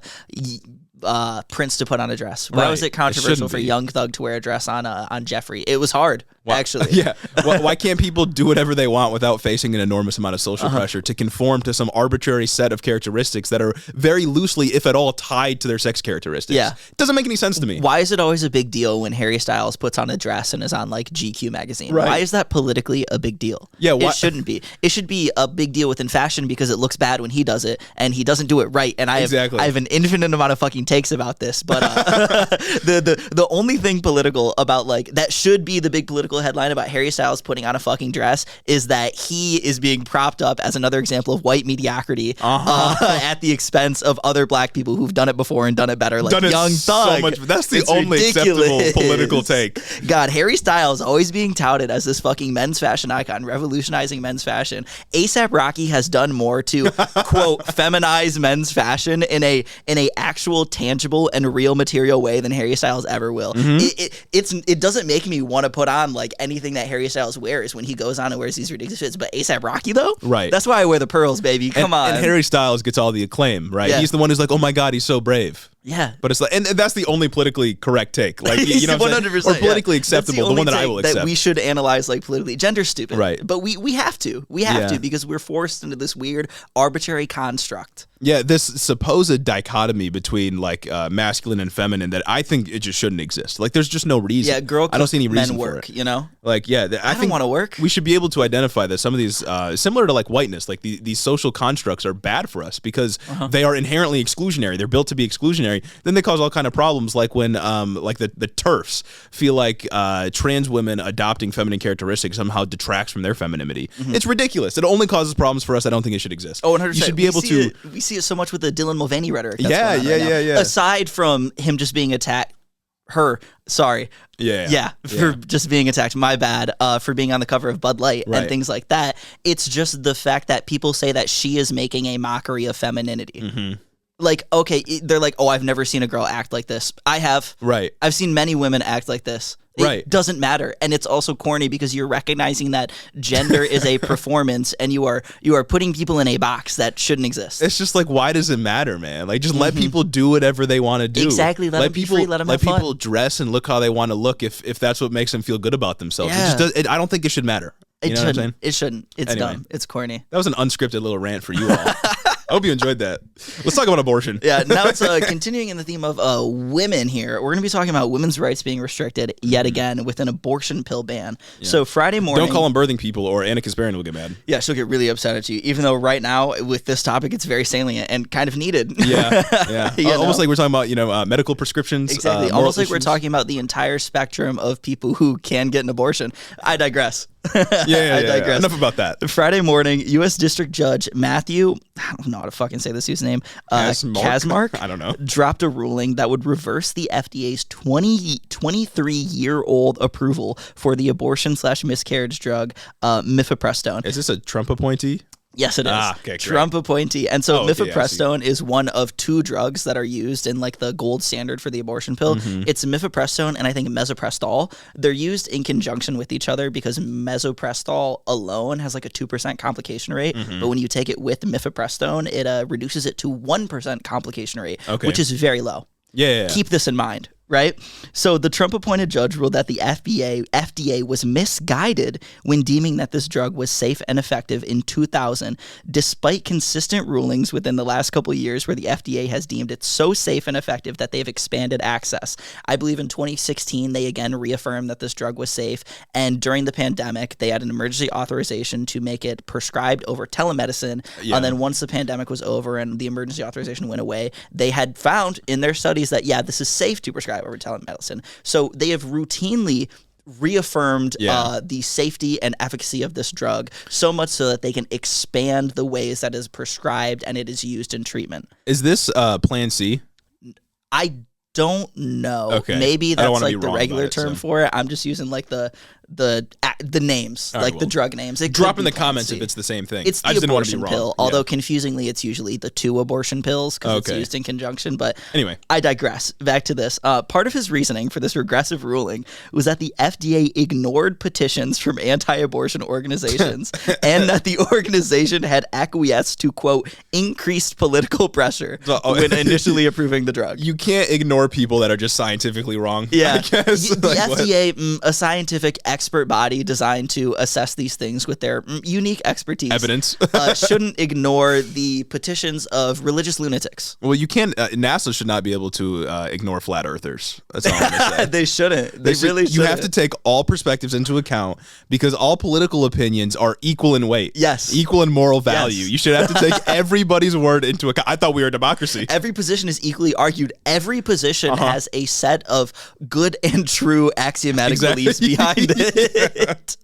Prince to put on a dress? Why was it controversial for Young Thug to wear a dress on Jeffrey? It was hard, actually. Yeah. Why can't people do whatever they want without facing an enormous amount of social pressure to conform to some arbitrary set of characteristics that are very loosely, if at all, tied to their sex characteristics? Yeah. It doesn't make any sense to me. Why is it always a big deal when Harry Styles puts on a dress and is on like GQ magazine? Right. Why is that politically a big deal? Yeah, it shouldn't be. It should be a big deal within fashion because it looks bad when he does it and he doesn't do it right. And I have an infinite amount of fucking takes about this, but the only thing political about like that should be the big political headline about Harry Styles putting on a fucking dress is that he is being propped up as another example of white mediocrity at the expense of other black people who've done it before and done it better, like Young Thug. That's the only acceptable political take. God, Harry Styles always being touted as this fucking men's fashion icon, revolutionizing men's fashion. A$AP Rocky has done more to quote feminize men's fashion in a actual tangible and real material way than Harry Styles ever will. It doesn't make me want to put on like anything that Harry Styles wears when he goes on and wears these ridiculous fits, but A$AP Rocky though, right? That's why I wear the pearls, baby. Come on. And Harry Styles gets all the acclaim, right? Yeah. He's the one who's like, oh my god, he's so brave. Yeah. But it's like, and that's the only politically correct take. Like, you know what I'm saying? 100%, Or politically yeah. acceptable, That's the one that I take will accept. that we should analyze like politically. Gender's stupid. Right. But we have to. We have to because we're forced into this weird arbitrary construct. Yeah, this supposed dichotomy between like masculine and feminine that I think it just shouldn't exist. Like, there's just no reason. Yeah, girl. I don't see any reason men for work. it. You know. Like, yeah, I don't want to work. We should be able to identify that some of these, similar to like whiteness, like these social constructs are bad for us because they are inherently exclusionary. They're built to be exclusionary. Then they cause all kind of problems, like when like the TERFs feel like trans women adopting feminine characteristics somehow detracts from their femininity. It's ridiculous. It only causes problems for us. I don't think it should exist. Oh, 100%. You should be able to. We see it so much with the Dylan Mulvaney rhetoric. That's Yeah, going on right now. yeah. Aside from him just being attacked, for just being attacked. My bad. For being on the cover of Bud Light and things like that. It's just the fact that people say that she is making a mockery of femininity. Like, okay, they're like, oh, I've never seen a girl act like this. I have. Right. I've seen many women act like this. It doesn't matter. And it's also corny because you're recognizing that gender is a performance and you are putting people in a box that shouldn't exist. It's just like, why does it matter, man? Like, just let people do whatever they want to do. Exactly. Let them be free. Let them have fun. People dress and look how they want to look if that's what makes them feel good about themselves. Yeah. It just I don't think it should matter. You know what I'm saying? It shouldn't. It's Anyway. dumb. It's corny. That was an unscripted little rant for you all. I hope you enjoyed that. Let's talk about abortion. Yeah, now it's continuing in the theme of women here. We're going to be talking about women's rights being restricted yet again with an abortion pill ban. Yeah. So Friday morning... Don't call them birthing people or Anna Kasparian will get mad. Yeah, she'll get really upset at you, even though right now with this topic it's very salient and kind of needed. Yeah. Almost like we're talking about, medical prescriptions. Exactly. Almost like we're talking about the entire spectrum of people who can get an abortion. I digress. I digress. Enough about that. Friday morning, U.S. District Judge Matthew, I don't know how to fucking say this dude's name, Kaczmarek, I don't know, dropped a ruling that would reverse the FDA's 23-year-old approval for the abortion/miscarriage drug mifepristone. Is this a Trump appointee? Yes, it is. Okay, Trump appointee. And so mifepristone is one of two drugs that are used in like the gold standard for the abortion pill. It's mifepristone and I think mesoprostol. They're used in conjunction with each other because mesoprostol alone has like a 2% complication rate. But when you take it with mifepristone, it reduces it to 1% complication rate, which is very low. Yeah. Keep this in mind. Right? So the Trump-appointed judge ruled that the FDA was misguided when deeming that this drug was safe and effective in 2000, despite consistent rulings within the last couple of years where the FDA has deemed it so safe and effective that they've expanded access. I believe in 2016, they again reaffirmed that this drug was safe, and during the pandemic, they had an emergency authorization to make it prescribed over telemedicine, and then once the pandemic was over and the emergency authorization went away, they had found in their studies that, this is safe to prescribe over telemedicine. So they have routinely reaffirmed the safety and efficacy of this drug, so much so that they can expand the ways that it is prescribed and it is used in treatment. Is this Plan C? I don't know. Okay. Maybe that's like the regular term for it. I'm just using like the names, like the drug names. Drop in the comments if it's the same thing. It's the abortion pill, although confusingly it's usually the two abortion pills because it's used in conjunction. But anyway, I digress. Back to this. Part of his reasoning for this regressive ruling was that the FDA ignored petitions from anti-abortion organizations and that the organization had acquiesced to, quote, increased political pressure when initially approving the drug. You can't ignore people that are just scientifically wrong. Yeah. I guess. The FDA, a scientific expert body designed to assess these things with their unique expertise. Evidence. Shouldn't ignore the petitions of religious lunatics. Well, you can't. NASA should not be able to ignore flat earthers. That's all I'm going to say. They shouldn't. They really shouldn't. You have to take all perspectives into account because all political opinions are equal in weight. Yes. Equal in moral value. Yes. You should have to take everybody's word into account. I thought we were a democracy. Every position is equally argued. Every position has a set of good and true axiomatic beliefs behind it.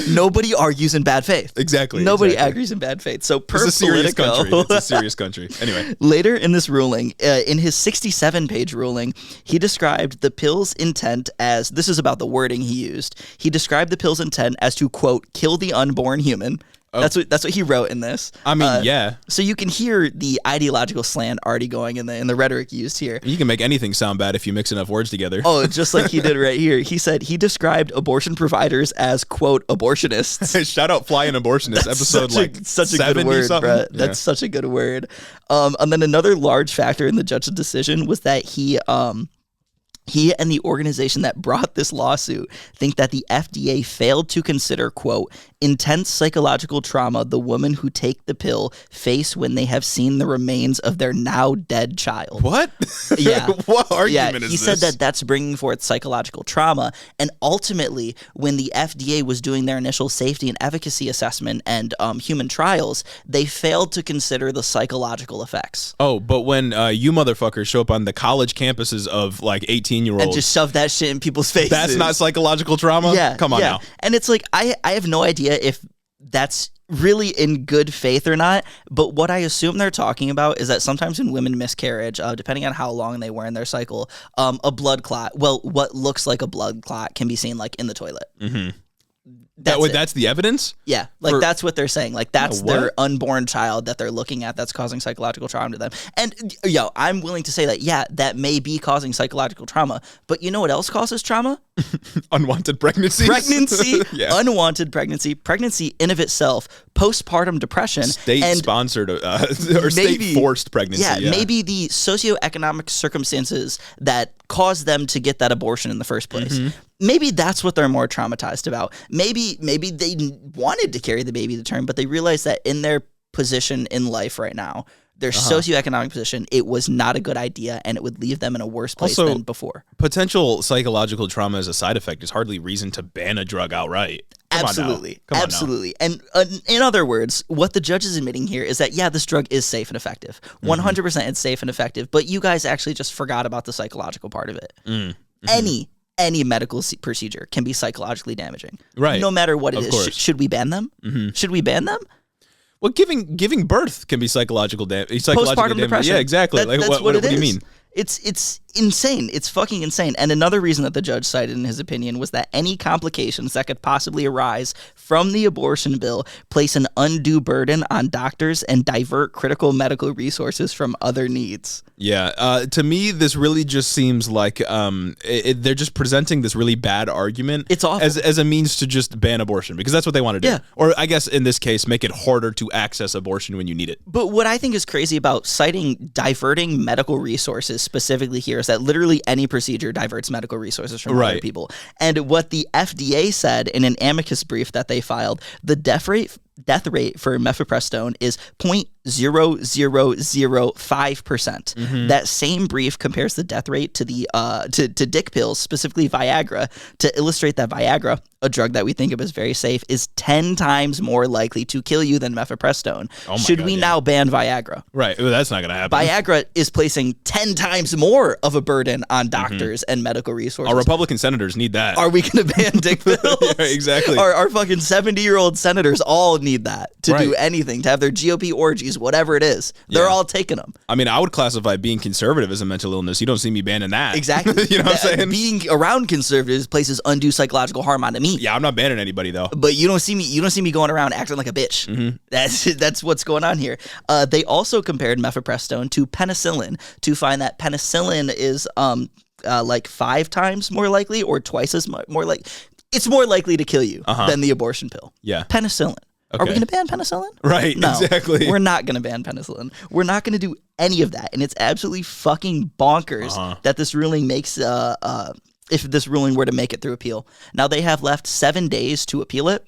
Nobody argues in bad faith. Exactly. Nobody argues in bad faith. So per it's a serious Politico, country. It's a serious country. Anyway. Later in this ruling, in his 67-page ruling, he described the pill's intent as, this is about the wording he used, he described the pill's intent as to, quote, kill the unborn human, That's what he wrote in this. I mean, yeah. So you can hear the ideological slant already going in the rhetoric used here. You can make anything sound bad if you mix enough words together. Oh, just like he did right here. He said he described abortion providers as, quote, abortionists. Shout out flying abortionist, episode such a good word, bro. That's such a good word. And then another large factor in the judge's decision was that he and the organization that brought this lawsuit think that the FDA failed to consider, quote, intense psychological trauma the women who take the pill face when they have seen the remains of their now dead child. What? Yeah. What argument is he this? said that that's bringing forth psychological trauma. And ultimately, when the FDA was doing their initial safety and efficacy assessment and human trials, they failed to consider the psychological effects. Oh, but when you motherfuckers show up on the college campuses of like 18-year-olds and just shove that shit in people's faces. That's not psychological trauma? Yeah. Come on now. And it's like, I have no idea if that's really in good faith or not, but what I assume they're talking about is that sometimes when women miscarriage, depending on how long they were in their cycle, a blood clot, what looks like a blood clot can be seen like in the toilet. Mm-hmm. That's the evidence? Yeah, like that's what they're saying. Like that's their unborn child that they're looking at that's causing psychological trauma to them. And I'm willing to say that, yeah, that may be causing psychological trauma, but you know what else causes trauma? Unwanted pregnancies. Yeah. Unwanted pregnancy in of itself, postpartum depression. State-sponsored or state-forced pregnancy. Yeah, maybe the socioeconomic circumstances that caused them to get that abortion in the first place. Mm-hmm. Maybe that's what they're more traumatized about. Maybe they wanted to carry the baby to term, but they realized that in their position in life right now, their socioeconomic position, it was not a good idea, and it would leave them in a worse place than before. Potential psychological trauma as a side effect is hardly reason to ban a drug outright. Absolutely. And in other words, what the judge is admitting here is that, yeah, this drug is safe and effective. 100% it's safe and effective, but you guys actually just forgot about the psychological part of it. Mm-hmm. Any medical procedure can be psychologically damaging. Right. No matter what it is. Should we ban them? Mm-hmm. Should we ban them? Well, giving birth can be psychologically damaging. Postpartum depression. Yeah, exactly. What do you mean? It's insane. It's fucking insane. And another reason that the judge cited in his opinion was that any complications that could possibly arise from the abortion bill place an undue burden on doctors and divert critical medical resources from other needs. Yeah. To me, this really just seems like they're just presenting this really bad argument. It's awful. As a means to just ban abortion, because that's what they want to do. Yeah. Or I guess in this case, make it harder to access abortion when you need it. But what I think is crazy about citing diverting medical resources specifically here is that literally any procedure diverts medical resources from other people. And what the FDA said in an amicus brief that they filed, the death rate for mifepristone is 0.0005%. Mm-hmm. That same brief compares the death rate to the to dick pills, specifically Viagra, to illustrate that Viagra, a drug that we think of as very safe, is 10 times more likely to kill you than mifepristone. Should we now ban Viagra? Right. Well, that's not going to happen. Viagra is placing 10 times more of a burden on doctors and medical resources. Our Republican senators need that. Are we going to ban dick pills? Yeah, exactly. Our fucking 70-year-old senators all need that to do anything, to have their GOP orgies, whatever it is. They're all taking them. I mean, I would classify being conservative as a mental illness. You don't see me banning that. Exactly. You know what I'm saying? Being around conservatives places undue psychological harm onto me. Yeah, I'm not banning anybody though. But you don't see me going around acting like a bitch. Mm-hmm. That's what's going on here. They also compared mifepristone to penicillin to find that penicillin is like 5 times more likely or twice as more like it's more likely to kill you than the abortion pill. Yeah. Penicillin. Okay. Are we going to ban penicillin? Right, no, exactly. We're not going to ban penicillin. We're not going to do any of that. And it's absolutely fucking bonkers that this ruling makes, if this ruling were to make it through appeal. Now, they have left 7 days to appeal it,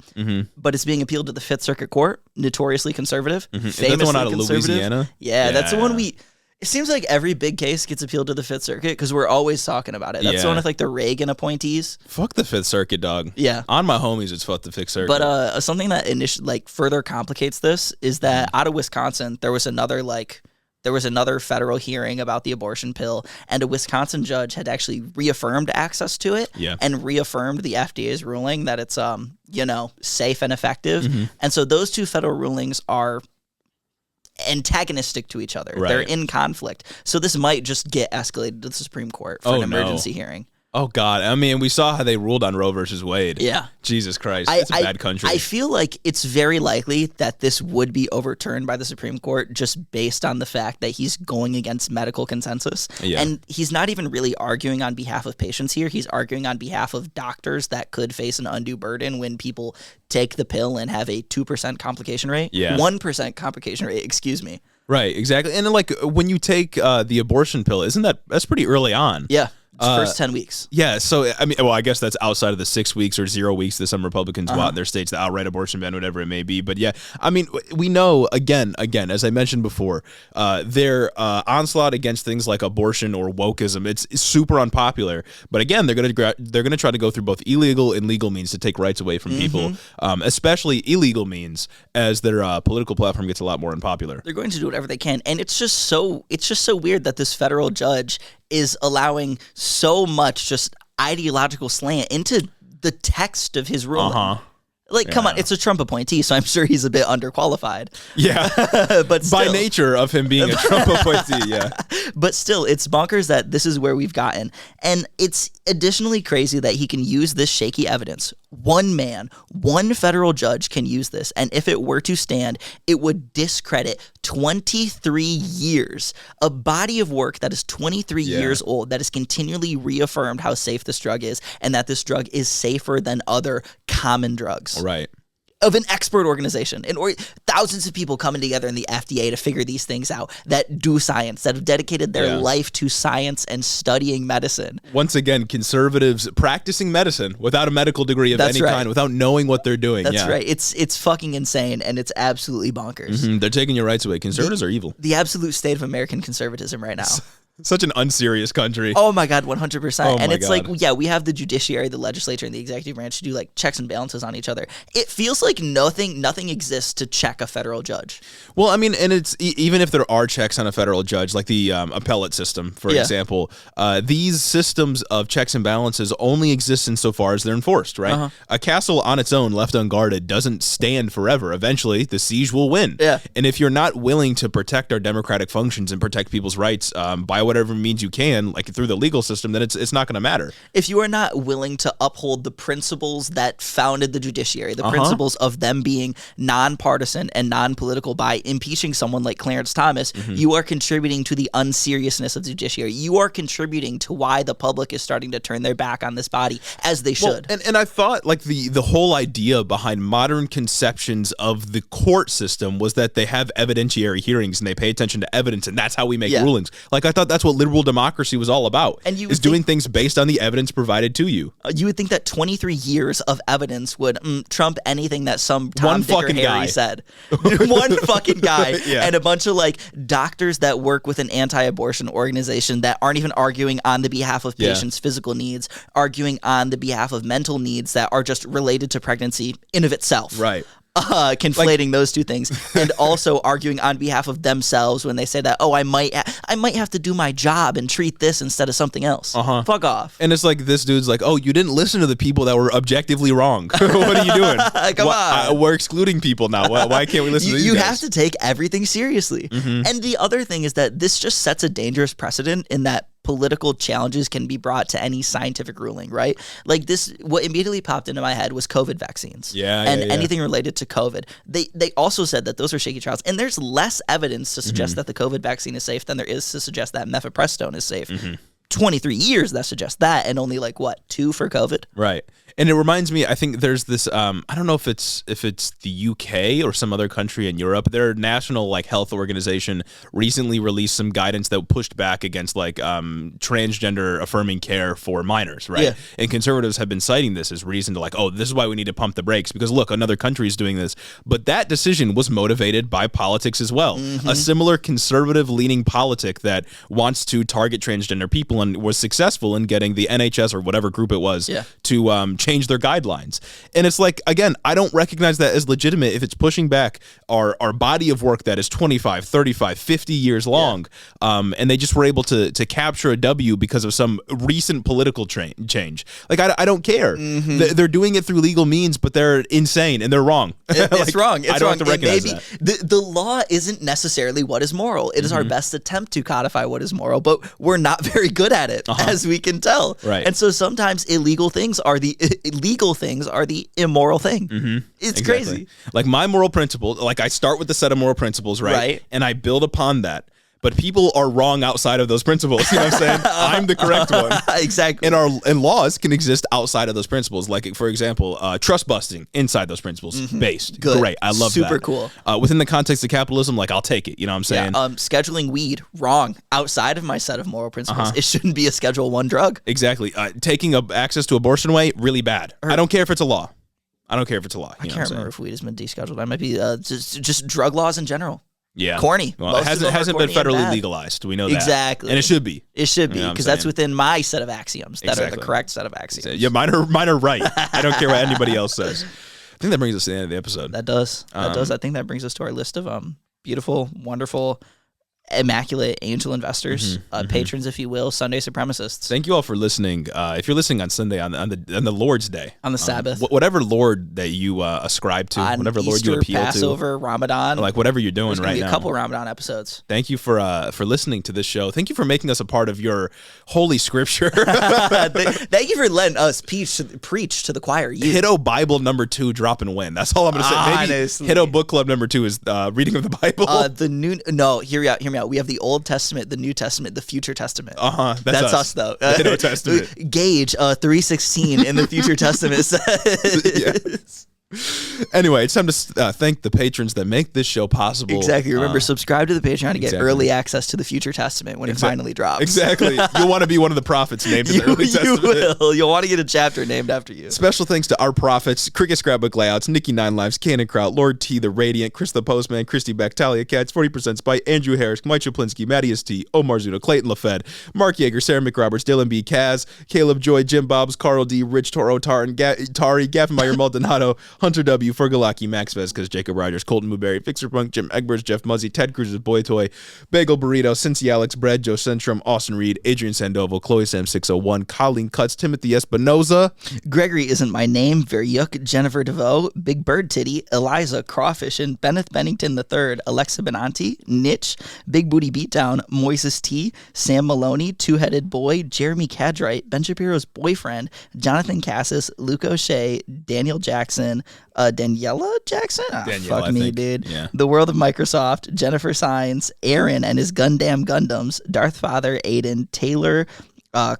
but it's being appealed to the Fifth Circuit Court, notoriously conservative, famously Is that the one out of conservative. Louisiana? Yeah, that's the one It seems like every big case gets appealed to the Fifth Circuit because we're always talking about it. That's the one with like the Reagan appointees. Fuck the Fifth Circuit, dog. Yeah. On my homies, it's fuck the Fifth Circuit. But something that further complicates this is that out of Wisconsin, there was another federal hearing about the abortion pill, and a Wisconsin judge had actually reaffirmed access to it and reaffirmed the FDA's ruling that it's safe and effective. Mm-hmm. And so those two federal rulings are antagonistic to each other. They're in conflict. So this might just get escalated to the Supreme Court for an emergency hearing. Oh God! I mean, we saw how they ruled on Roe versus Wade. Yeah. Jesus Christ, it's a bad country. I feel like it's very likely that this would be overturned by the Supreme Court just based on the fact that he's going against medical consensus. Yeah. And he's not even really arguing on behalf of patients here. He's arguing on behalf of doctors that could face an undue burden when people take the pill and have a 2% complication rate. Yeah. 1% complication rate, excuse me. Right, exactly. And like when you take the abortion pill, that's pretty early on? Yeah. First 10 weeks. Yeah, so I mean, well, I guess that's outside of the 6 weeks or 0 weeks that some Republicans want in their states, the outright abortion ban, whatever it may be. But yeah, I mean, we know again, as I mentioned before, their onslaught against things like abortion or wokeism, it's super unpopular. But again, they're gonna try to go through both illegal and legal means to take rights away from people, especially illegal means, as their political platform gets a lot more unpopular. They're going to do whatever they can, and it's just so weird that this federal judge is allowing so much just ideological slant into the text of his ruling. Like, come on, it's a Trump appointee, so I'm sure he's a bit underqualified. Yeah, but still, by nature of him being a Trump appointee, yeah. But still, it's bonkers that this is where we've gotten. And it's additionally crazy that he can use this shaky evidence. One man, one federal judge can use this, and if it were to stand, it would discredit 23 years, a body of work that is 23 years old, that has continually reaffirmed how safe this drug is, and that this drug is safer than other common drugs. Right. Of an expert organization, and thousands of people coming together in the FDA to figure these things out, that do science, that have dedicated their life to science and studying medicine. Once again, conservatives practicing medicine without a medical degree of any kind, without knowing what they're doing. That's right. It's fucking insane, and it's absolutely bonkers. They're taking your rights away. Conservatives are evil. The absolute state of American conservatism right now. Such an unserious country. Oh my God, 100%. Oh and my it's God. like, we have the judiciary, the legislature, and the executive branch to do like checks and balances on each other. It feels like nothing exists to check a federal judge. Well, I mean, and it's even if there are checks on a federal judge, like the appellate system, for example, these systems of checks and balances only exist insofar as they're enforced, right? A castle on its own, left unguarded, doesn't stand forever. Eventually, the siege will win. Yeah. And if you're not willing to protect our democratic functions and protect people's rights by whatever means you can, like through the legal system, then it's not going to matter. If you are not willing to uphold the principles that founded the judiciary, the principles of them being nonpartisan and non-political by impeaching someone like Clarence Thomas, you are contributing to the unseriousness of the judiciary. You are contributing to why the public is starting to turn their back on this body, as they should. Well, and I thought like the whole idea behind modern conceptions of the court system was that they have evidentiary hearings and they pay attention to evidence, and that's how we make rulings. Like I thought that's what liberal democracy was all about, and you is doing things based on the evidence provided to you. You would think that 23 years of evidence would trump anything that some Tom, One Dick, or fucking Harry guy said. One fucking guy. Yeah. And a bunch of like doctors that work with an anti-abortion organization that aren't even arguing on the behalf of patients' physical needs, arguing on the behalf of mental needs that are just related to pregnancy in of itself. Right. Conflating those two things, and also arguing on behalf of themselves when they say that, I might have to do my job and treat this instead of something else. Fuck off. And it's like this dude's like, you didn't listen to the people that were objectively wrong. What are you doing? Come on. We're excluding people now. Why can't we listen to these You guys? have to take everything seriously. And the other thing is that this just sets a dangerous precedent in that political challenges can be brought to any scientific ruling, right? Like this, what immediately popped into my head was COVID vaccines. And anything related to COVID. They also said that those are shaky trials. And there's less evidence to suggest that the COVID vaccine is safe than there is to suggest that mifepristone is safe. 23 years that suggests that, and only like 2 for COVID. Right. And it reminds me, I think there's this, I don't know if it's the UK or some other country in Europe, their national like health organization recently released some guidance that pushed back against like transgender affirming care for minors, right? Yeah. And conservatives have been citing this as reason to like, this is why we need to pump the brakes, because look, another country is doing this. But that decision was motivated by politics as well. A similar conservative leaning politic that wants to target transgender people and was successful in getting the NHS or whatever group it was to change their guidelines. And it's like, again, I don't recognize that as legitimate if it's pushing back our body of work that is 25, 35, 50 years long. And they just were able to capture a W because of some recent political change. Like, I don't care. They're doing it through legal means, but they're insane and they're wrong. It's wrong. I don't have to recognize that. The law isn't necessarily what is moral. It is our best attempt to codify what is moral, but we're not very good at it, as we can tell. Right. And so sometimes illegal things are the immoral thing. It's crazy. Like my moral principle, like I start with the set of moral principles, right? And I build upon that. But people are wrong outside of those principles. You know what I'm saying? I'm the correct one. Exactly. And laws can exist outside of those principles. Like, for example, trust busting inside those principles. Based. Good. Great. I love that. Super cool. Within the context of capitalism, like, I'll take it. You know what I'm saying? Scheduling weed, wrong. Outside of my set of moral principles. It shouldn't be a Schedule 1 drug. Exactly. Taking access to abortion away, really bad. I don't care if it's a law. I don't care if it's a law. I can't remember if weed has been descheduled. I might be just drug laws in general. Yeah. Corny. Well, it hasn't been federally legalized. We know that. Exactly. And it should be. It should be, because that's within my set of axioms that are the correct set of axioms. Yeah, mine are right. I don't care what anybody else says. I think that brings us to the end of the episode. That does. I think that brings us to our list of beautiful, wonderful, immaculate angel investors, patrons, if you will, Sunday supremacists. Thank you all for listening. If you're listening on Sunday on the Lord's Day, on the Sabbath, whatever Lord that you ascribe to, on whatever Lord Easter, you appeal Passover, Ramadan, like whatever you're doing right now. A couple Ramadan episodes. Thank you for listening to this show. Thank you for making us a part of your holy scripture. Thank you for letting us preach to the choir. Hiddo Bible number 2 drop and win. That's all I'm gonna say. Honestly. Maybe Hiddo Book Club number 2 is reading of the Bible. Hear me out. We have the Old Testament, the New Testament, the Future Testament. That's us though. The Hiddo Testament. Gauge 3:16 in the Future Testament says. Anyway, it's time to thank the patrons that make this show possible. Exactly. Remember, subscribe to the Patreon to get early access to the Future Testament when it finally drops. Exactly. You'll want to be one of the prophets named in the early Testament. You will. You'll want to get a chapter named after you. Special thanks to our prophets, Cricket Scrapbook Layouts, Nikki Nine Lives, Cannon Kraut, Lord T, The Radiant, Chris the Postman, Christy Beck, Talia Katz, 40% Spite, Andrew Harris, Mike Chaplinsky, Matty S.T., Omar Zuno, Clayton LaFed, Mark Yeager, Sarah McRoberts, Dylan B. Kaz, Caleb Joy, Jim Bobs, Carl D, Rich Toro, Tari, Gavin Meyer, Maldonado, Hunter W, Fergalaki, Max Vescas, Jacob Rogers, Colton Muberry, Fixer Punk, Jim Egbers, Jeff Muzzy, Ted Cruz's Boy Toy, Bagel Burrito, Cincy Alex, Bread, Joe Centrum, Austin Reed, Adrian Sandoval, Chloe Sam 601, Colleen Cuts, Timothy Espinoza, Gregory Isn't My Name, Veryuk, Jennifer DeVoe, Big Bird Titty, Eliza Crawfishin, Benneth Bennington III, Alexa Benanti, Nitch, Big Booty Beatdown, Moises T, Sam Maloney, Two-Headed Boy, Jeremy Cadright, Ben Shapiro's boyfriend, Jonathan Cassis, Luke O'Shea, Daniel Jackson, Daniela Jackson? Fuck me, dude. Yeah. The World of Microsoft, Jennifer Sines, Aaron and his Gundam Gundams, Darth Father, Aiden, Taylor,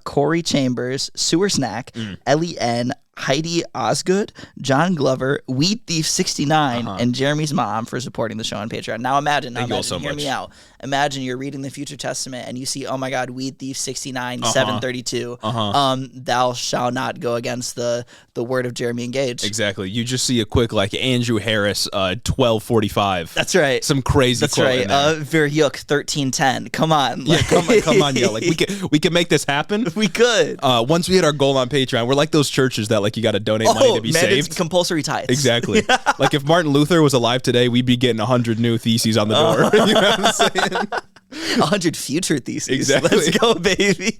Corey Chambers, Sewer Snack, Ellie N, Heidi Osgood, John Glover, Wheat Thief 69, and Jeremy's mom for supporting the show on Patreon. Now imagine, hear me out. Imagine you're reading the Future Testament and you see, oh my God, Wheat Thief 69, 732. Thou shalt not go against the word of Jeremy and Gage. Exactly. You just see a quick like Andrew Harris 1245. That's right. Some crazy. That's right. Veryuk 1310. Come on. Yeah, come on, yo. Like we can make this happen. We could. Once we hit our goal on Patreon, we're like those churches that like you got to donate money to be saved. It's compulsory tithes. Exactly. Like if Martin Luther was alive today, we'd be getting 100 new theses on the door. You know what I'm saying? 100 future theses. Exactly. Let's go, baby.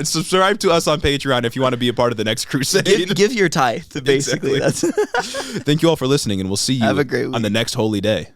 Subscribe to us on Patreon if you want to be a part of the next crusade. Give your tithe, basically. Exactly. Thank you all for listening, and we'll see you Have a great week. on the next holy day.